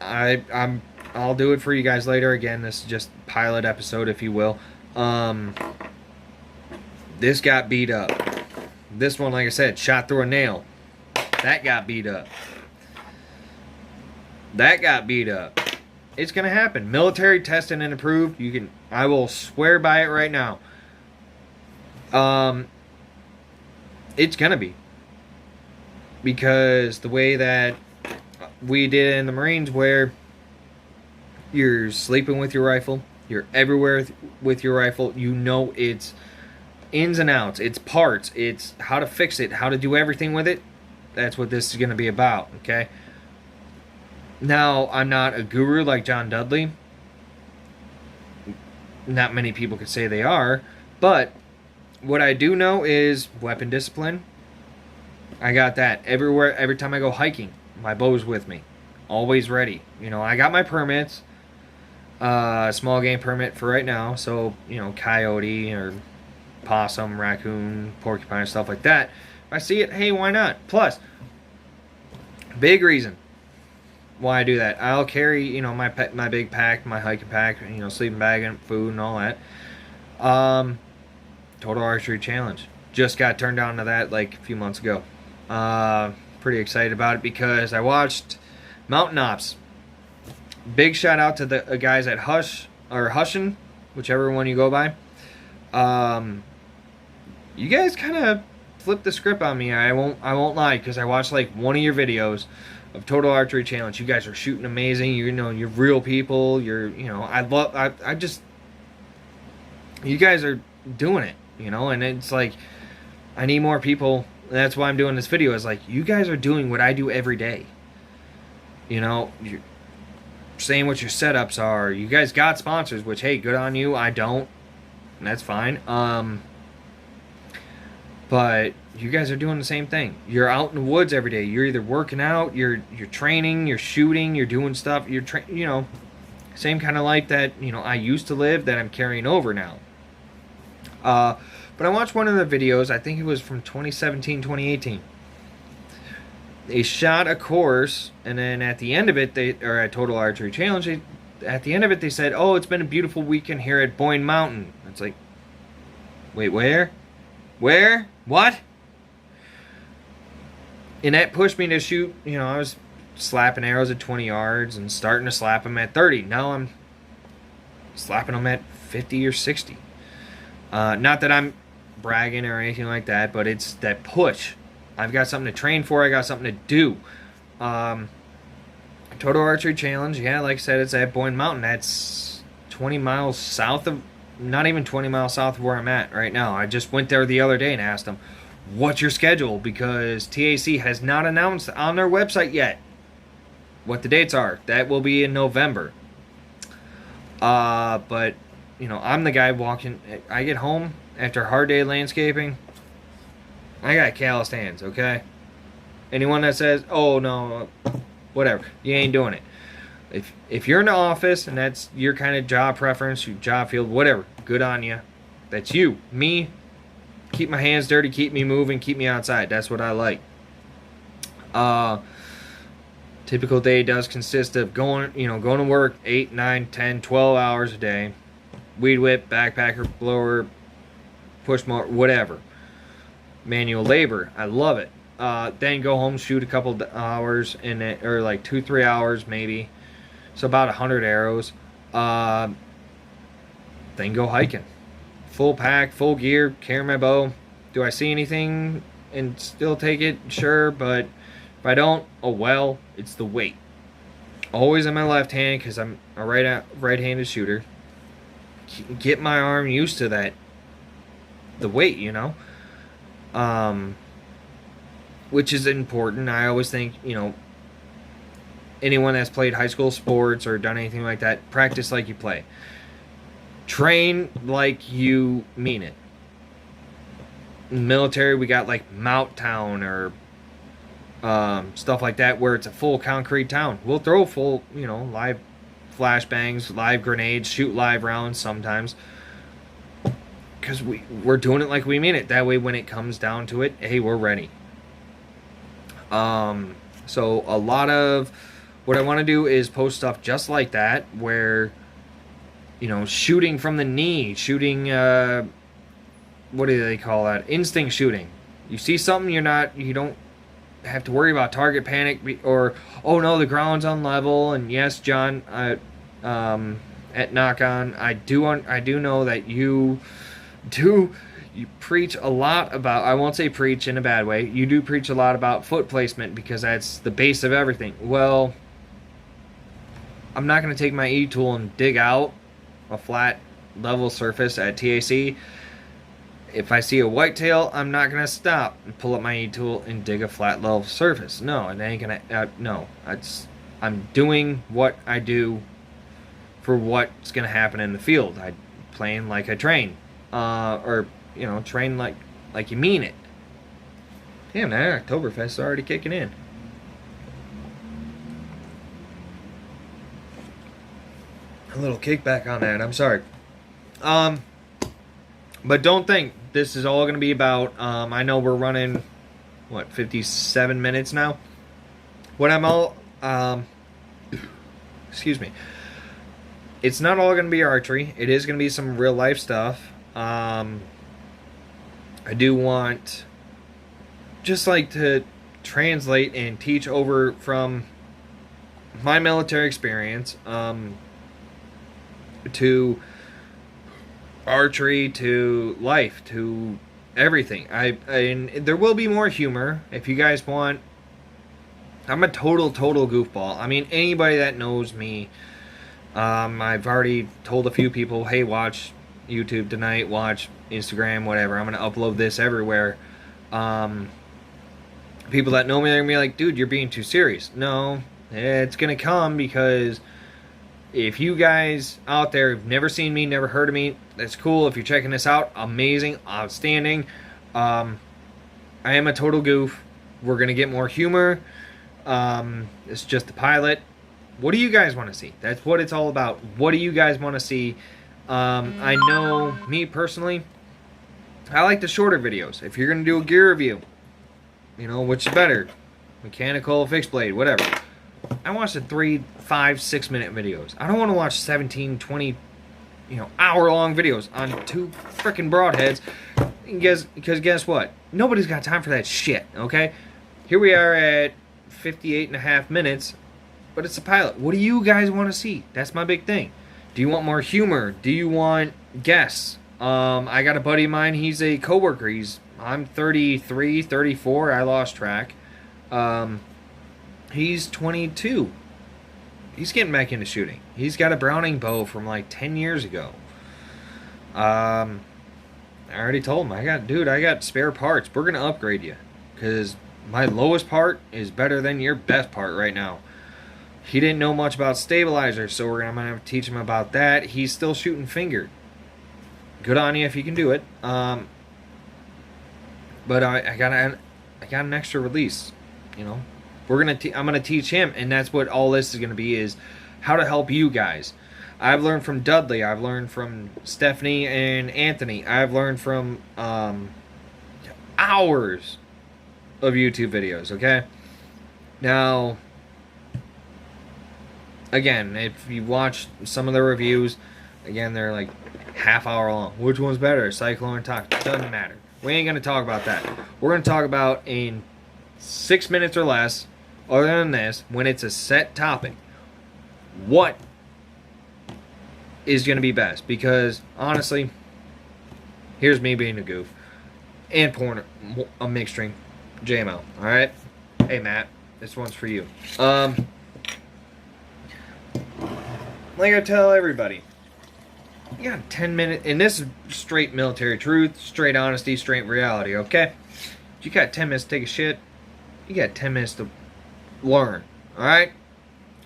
I'll do it for you guys later. Again, this is just pilot episode, if you will. This got beat up. This one, like I said, shot through a nail. That got beat up. That got beat up. It's gonna happen. Military tested and approved. I will swear by it right now. It's gonna be. Because the way that we did it in the Marines, where you're sleeping with your rifle, you're everywhere with your rifle, it's ins and outs, it's parts, it's how to fix it, how to do everything with it. That's what this is gonna be about, okay? Now, I'm not a guru like John Dudley. Not many people could say they are. But what I do know is weapon discipline. I got that everywhere. Every time I go hiking, my bow's with me. Always ready. I got my permits. Small game permit for right now. So, coyote or possum, raccoon, porcupine, stuff like that. If I see it, hey, why not? Plus, big reason why I do that. I'll carry, my big pack, my hiking pack, sleeping bag and food and all that. Total Archery Challenge. Just got turned on to that like a few months ago. Pretty excited about it because I watched Mountain Ops. Big shout out to the guys at Hush or Hushin, whichever one you go by. You guys kind of flipped the script on me. I won't lie, because I watched like one of your videos of Total Archery Challenge. You guys are shooting amazing. You're real people. You guys are doing it, and it's like, I need more people. That's why I'm doing this video. Is like, you guys are doing what I do every day. You're saying what your setups are. You guys got sponsors, which, hey, good on you. I don't, and that's fine. But you guys are doing the same thing. You're out in the woods every day. You're either working out, you're training, you're shooting, you're doing stuff. Same kind of life that I used to live, that I'm carrying over now. But I watched one of the videos. I think it was from 2017, 2018. They shot a course, and then at the end of it, at Total Archery Challenge, at the end of it, they said, "Oh, it's been a beautiful weekend here at Boyne Mountain." It's like, wait, where? Where? What? And that pushed me to shoot. I was slapping arrows at 20 yards and starting to slap them at 30. Now I'm slapping them at 50 or 60. Not that I'm bragging or anything like that, but it's that push. I've got something to train for. I got something to do. Total Archery Challenge, yeah, like I said, it's at Boyne Mountain. That's 20 miles south of, not even 20 miles south of where I'm at right now. I just went there the other day and asked them, what's your schedule? Because TAC has not announced on their website yet what the dates are. That will be in November. But, I'm the guy walking. I get home after a hard day of landscaping. I got calloused hands, okay? Anyone that says, oh, no, whatever, you ain't doing it. If you're in the office and that's your kind of job preference, your job field, whatever, good on you. That's you. Me, keep my hands dirty, keep me moving, keep me outside. That's what I like. Typical day does consist of going to work 8, 9, 10, 12 hours a day. Weed whip, backpacker, blower, push mower, whatever. manual labor. I love it. Then go home, shoot a couple hours in it, or like 2-3 hours maybe. So about 100 arrows. Then go hiking. Full pack, full gear, carry my bow. Do I see anything and still take it? Sure, but if I don't, oh well, it's the weight. Always in my left hand because I'm a right-handed shooter. Get my arm used to that, the weight, you know. Which is important. I always think, you know, anyone that's played high school sports or done anything like that, practice like you play. Train like you mean it. In the military, we got like Mount Town or stuff like that where it's a full concrete town. We'll throw full, you know, live flashbangs, live grenades, shoot live rounds sometimes. Because we're doing it like we mean it. That way when it comes down to it, hey, we're ready. So a lot of what I want to do is post stuff just like that where, you know, shooting from the knee, shooting, what do they call that? Instinct shooting. You see something, you don't have to worry about target panic or, oh no, the ground's unlevel. And yes, John, at Knock On, I do know that you preach a lot about, I won't say preach in a bad way, you do preach a lot about foot placement because that's the base of everything. Well, I'm not going to take my E-tool and dig out a flat level surface at TAC. If I see a whitetail, I'm not going to stop and pull up my E-tool and dig a flat level surface. No, it ain't going to, no. I'm doing what I do for what's going to happen in the field. I playing like I train. Or, you know, train like you mean it. Damn, that Oktoberfest is already kicking in. A little kickback on that, I'm sorry. But don't think this is all going to be about, I know we're running, 57 minutes now? What I'm all, excuse me. It's not all going to be archery. It is going to be some real life stuff. I do want just like to translate and teach over from my military experience to archery, to life, to everything. And there will be more humor if you guys want. I'm a total goofball. I mean, anybody that knows me, I've already told a few people, hey, watch YouTube tonight, watch Instagram, whatever. I'm going to upload this everywhere. People that know me, they're going to be like, dude, you're being too serious. No, it's going to come because if you guys out there have never seen me, never heard of me, that's cool. If you're checking this out, amazing, outstanding. I am a total goof. We're going to get more humor. It's just a pilot. What do you guys want to see? That's what it's all about. What do you guys want to see? I know, me personally, I like the shorter videos. If you're going to do a gear review, you know, which is better? Mechanical, fixed blade, whatever. I watch the 3, 5, 6 minute videos. I don't want to watch 17, 20, you know, hour-long videos on two freaking broadheads. Because guess what? Nobody's got time for that shit, okay? Here we are at 58.5 minutes, but it's a pilot. What do you guys want to see? That's my big thing. Do you want more humor? Do you want guests? I got a buddy of mine. He's a coworker. I'm 33, 34. I lost track. He's 22. He's getting back into shooting. He's got a Browning bow from like 10 years ago. I already told him, I got spare parts. We're gonna upgrade you because my lowest part is better than your best part right now. He didn't know much about stabilizers, so I'm gonna have to teach him about that. He's still shooting fingered. Good on you if you can do it. But I got an extra release. You know, I'm gonna teach him, and that's what all this is gonna be, is how to help you guys. I've learned from Dudley. I've learned from Stephanie and Anthony. I've learned from hours of YouTube videos. Okay, now. Again, if you watch some of the reviews, again, they're like half hour long. Which one's better, Cyclone or Tox? Doesn't matter. We ain't gonna talk about that. We're gonna talk about in 6 minutes or less, other than this, when it's a set topic, what is gonna be best. Because honestly, here's me being a goof. And pouring a mixed drink JMO. Alright? Hey Matt, this one's for you. Like I tell everybody, you got 10 minutes, and this is straight military truth, straight honesty, straight reality, okay? You got 10 minutes to take a shit, you got 10 minutes to learn, alright?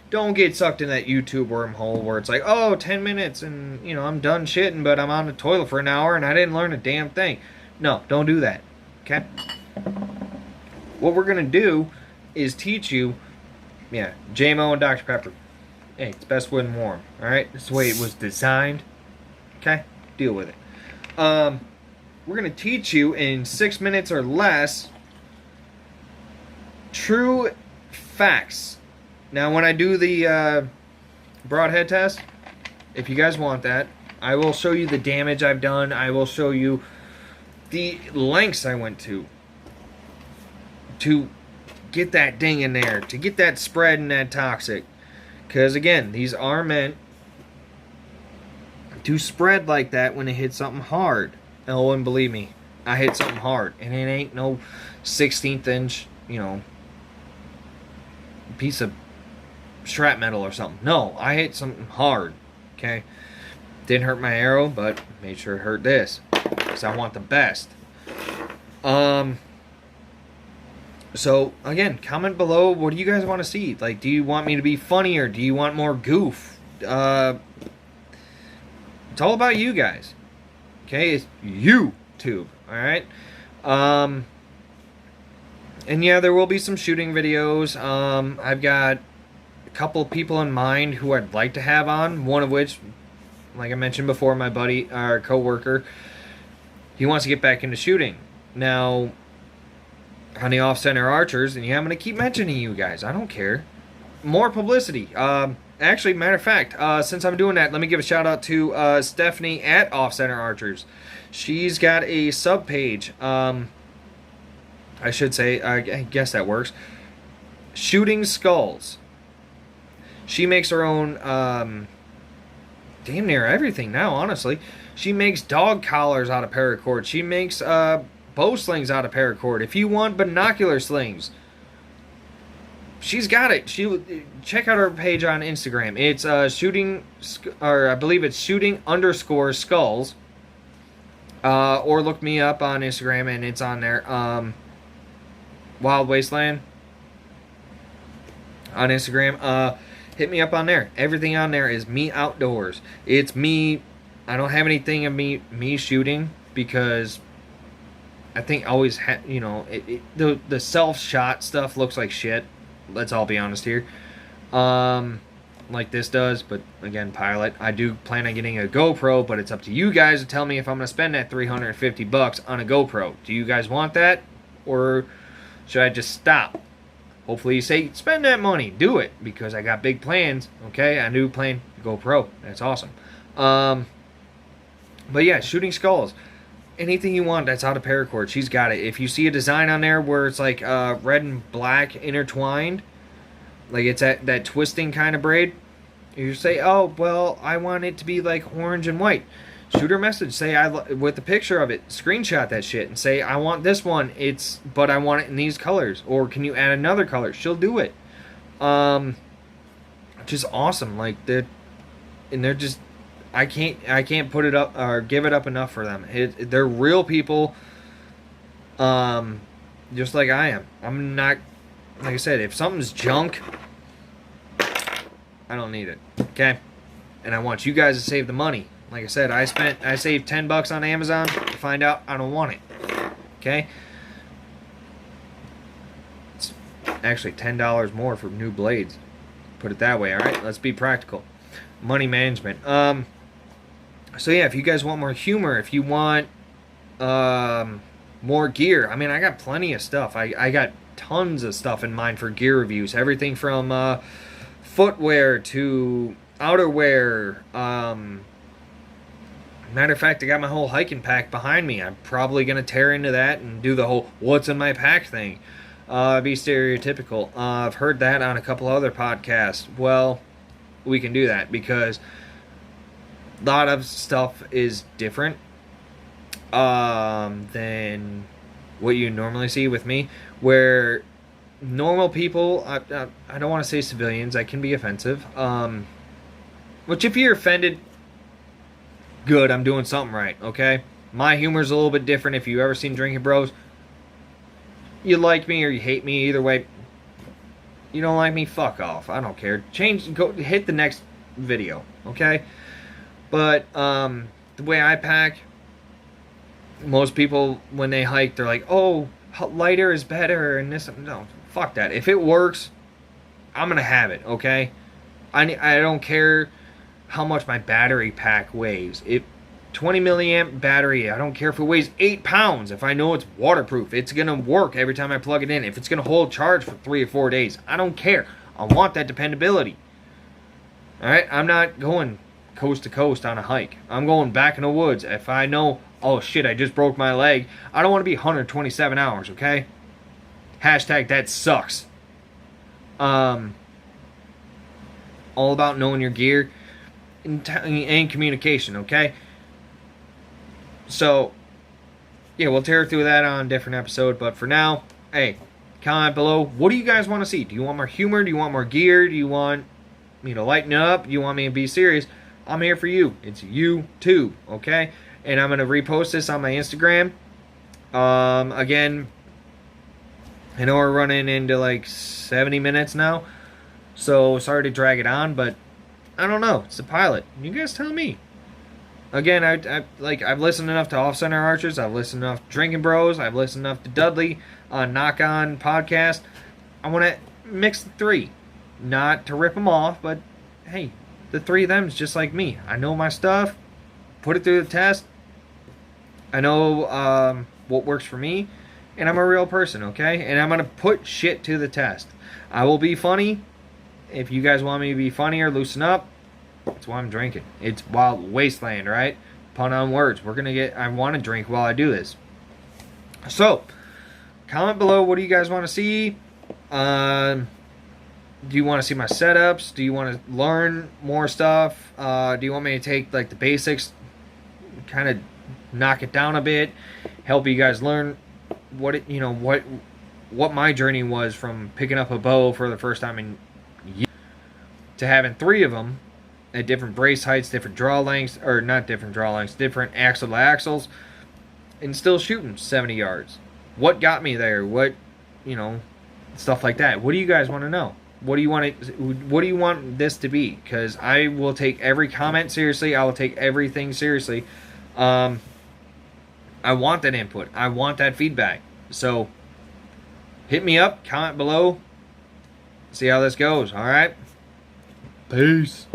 Don't get sucked in that YouTube wormhole where it's like, oh, 10 minutes and, you know, I'm done shitting, but I'm on the toilet for an hour and I didn't learn a damn thing. No, don't do that, okay? What we're going to do is teach you, yeah, JMO and Dr. Pepper. Hey, it's best when warm, alright? That's the way it was designed. Okay? Deal with it. We're going to teach you in 6 minutes or less true facts. Now, when I do the broadhead test, if you guys want that, I will show you the damage I've done. I will show you the lengths I went to get that ding in there, to get that spread and that toxic. Because, again, these are meant to spread like that when it hits something hard. Oh, and believe me, I hit something hard. And it ain't no 16th inch, you know, piece of strap metal or something. No, I hit something hard. Okay? Didn't hurt my arrow, but made sure it hurt this. Because I want the best. So, again, comment below, what do you guys want to see? Like, do you want me to be funnier? Do you want more goof? It's all about you guys. Okay? It's YouTube. Alright? And yeah, there will be some shooting videos. I've got a couple of people in mind who I'd like to have on. One of which, like I mentioned before, my buddy, our co-worker, he wants to get back into shooting. Now, on the off-center archers, and yeah, I'm going to keep mentioning you guys. I don't care. More publicity. Actually, matter of fact, since I'm doing that, let me give a shout-out to Stephanie at Off-Center Archers. She's got a sub-page. I should say, I guess that works. Shooting Skulls. She makes her own, damn near everything now, honestly. She makes dog collars out of paracord. She makes, bow slings out of paracord. If you want binocular slings, she's got it. Check out her page on Instagram. It's shooting, or I believe it's shooting_skulls. Or look me up on Instagram and it's on there. Wild Wasteland on Instagram. Hit me up on there. Everything on there is me outdoors. It's me. I don't have anything of me shooting because I think always you know, the self-shot stuff looks like shit. Let's all be honest here. Like this does, but again, pilot. I do plan on getting a GoPro, but it's up to you guys to tell me if I'm going to spend that $350 on a GoPro. Do you guys want that? Or should I just stop? Hopefully you say, spend that money. Do it, because I got big plans. Okay, I do plan GoPro. That's awesome. But yeah, Shooting Skulls. Anything you want that's out of paracord, she's got it. If you see a design on there where it's like red and black intertwined, like it's that twisting kind of braid, you say, oh, well, I want it to be like orange and white. Shoot her a message, say with a picture of it, screenshot that shit and say, I want this one, but I want it in these colors, or can you add another color? She'll do it. Just awesome. Like they're just, I can't put it up or give it up enough for them. They're real people, just like I am. I'm not, like I said, if something's junk, I don't need it. Okay, and I want you guys to save the money. Like I said, I saved $10 on Amazon to find out I don't want it. Okay, it's actually $10 more for new blades. Put it that way. All right, let's be practical. Money management. So yeah, if you guys want more humor, if you want more gear, I mean, I got plenty of stuff. I got tons of stuff in mind for gear reviews. Everything from footwear to outerwear, Matter of fact, I got my whole hiking pack behind me. I'm probably going to tear into that and do the whole what's in my pack thing. Be stereotypical. I've heard that on a couple other podcasts. Well, we can do that because a lot of stuff is different than what you normally see with me. Where normal people, I don't want to say civilians, I can be offensive. Which if you're offended, good, I'm doing something right, okay? My humor's a little bit different. If you've ever seen Drinking Bros, you like me or you hate me, either way. You don't like me, fuck off. I don't care. Go hit the next video, okay? But the way I pack, most people when they hike, they're like, "Oh, lighter is better," and this. No, fuck that. If it works, I'm gonna have it, okay? I don't care how much my battery pack weighs. 20 milliamp battery, I don't care if it weighs 8 pounds. If I know it's waterproof, it's gonna work every time I plug it in. If it's gonna hold charge for 3 or 4 days, I don't care. I want that dependability. Alright, I'm not going coast to coast on a hike. I'm going back in the woods. If I know, oh shit, I just broke my leg, I don't want to be 127 hours, okay? Hashtag that sucks. All about knowing your gear and communication, okay? So, yeah, we'll tear through that on a different episode. But for now, hey, comment below. What do you guys want to see? Do you want more humor? Do you want more gear? Do you want me to lighten up? Do you want me to be serious? I'm here for you. It's YouTube, okay? And I'm going to repost this on my Instagram. Again, I know we're running into like 70 minutes now. So, sorry to drag it on, but I don't know. It's a pilot. You guys tell me. Again, I've listened enough to Off Center Archers. I've listened enough to Drinking Bros. I've listened enough to Dudley on Knock On Podcast. I want to mix the three. Not to rip them off, but hey, the three of them is just like me. I know my stuff. Put it through the test. I know what works for me. And I'm a real person, okay? And I'm going to put shit to the test. I will be funny. If you guys want me to be funnier, loosen up. That's why I'm drinking. It's Wild Wasteland, right? Pun on words. I want to drink while I do this. So, comment below. What do you guys want to see? Do you want to see my setups? Do you want to learn more stuff? Do you want me to take like the basics, kind of knock it down a bit, help you guys learn what my journey was from picking up a bow for the first time in years to having 3 of them at different brace heights, different draw lengths, or not different draw lengths, different axle to axles, and still shooting 70 yards. What got me there? What, stuff like that. What do you guys want to know? What do you want this to be? Because I will take every comment seriously. I will take everything seriously. I want that input. I want that feedback. So, hit me up, comment below, see how this goes, alright? Peace.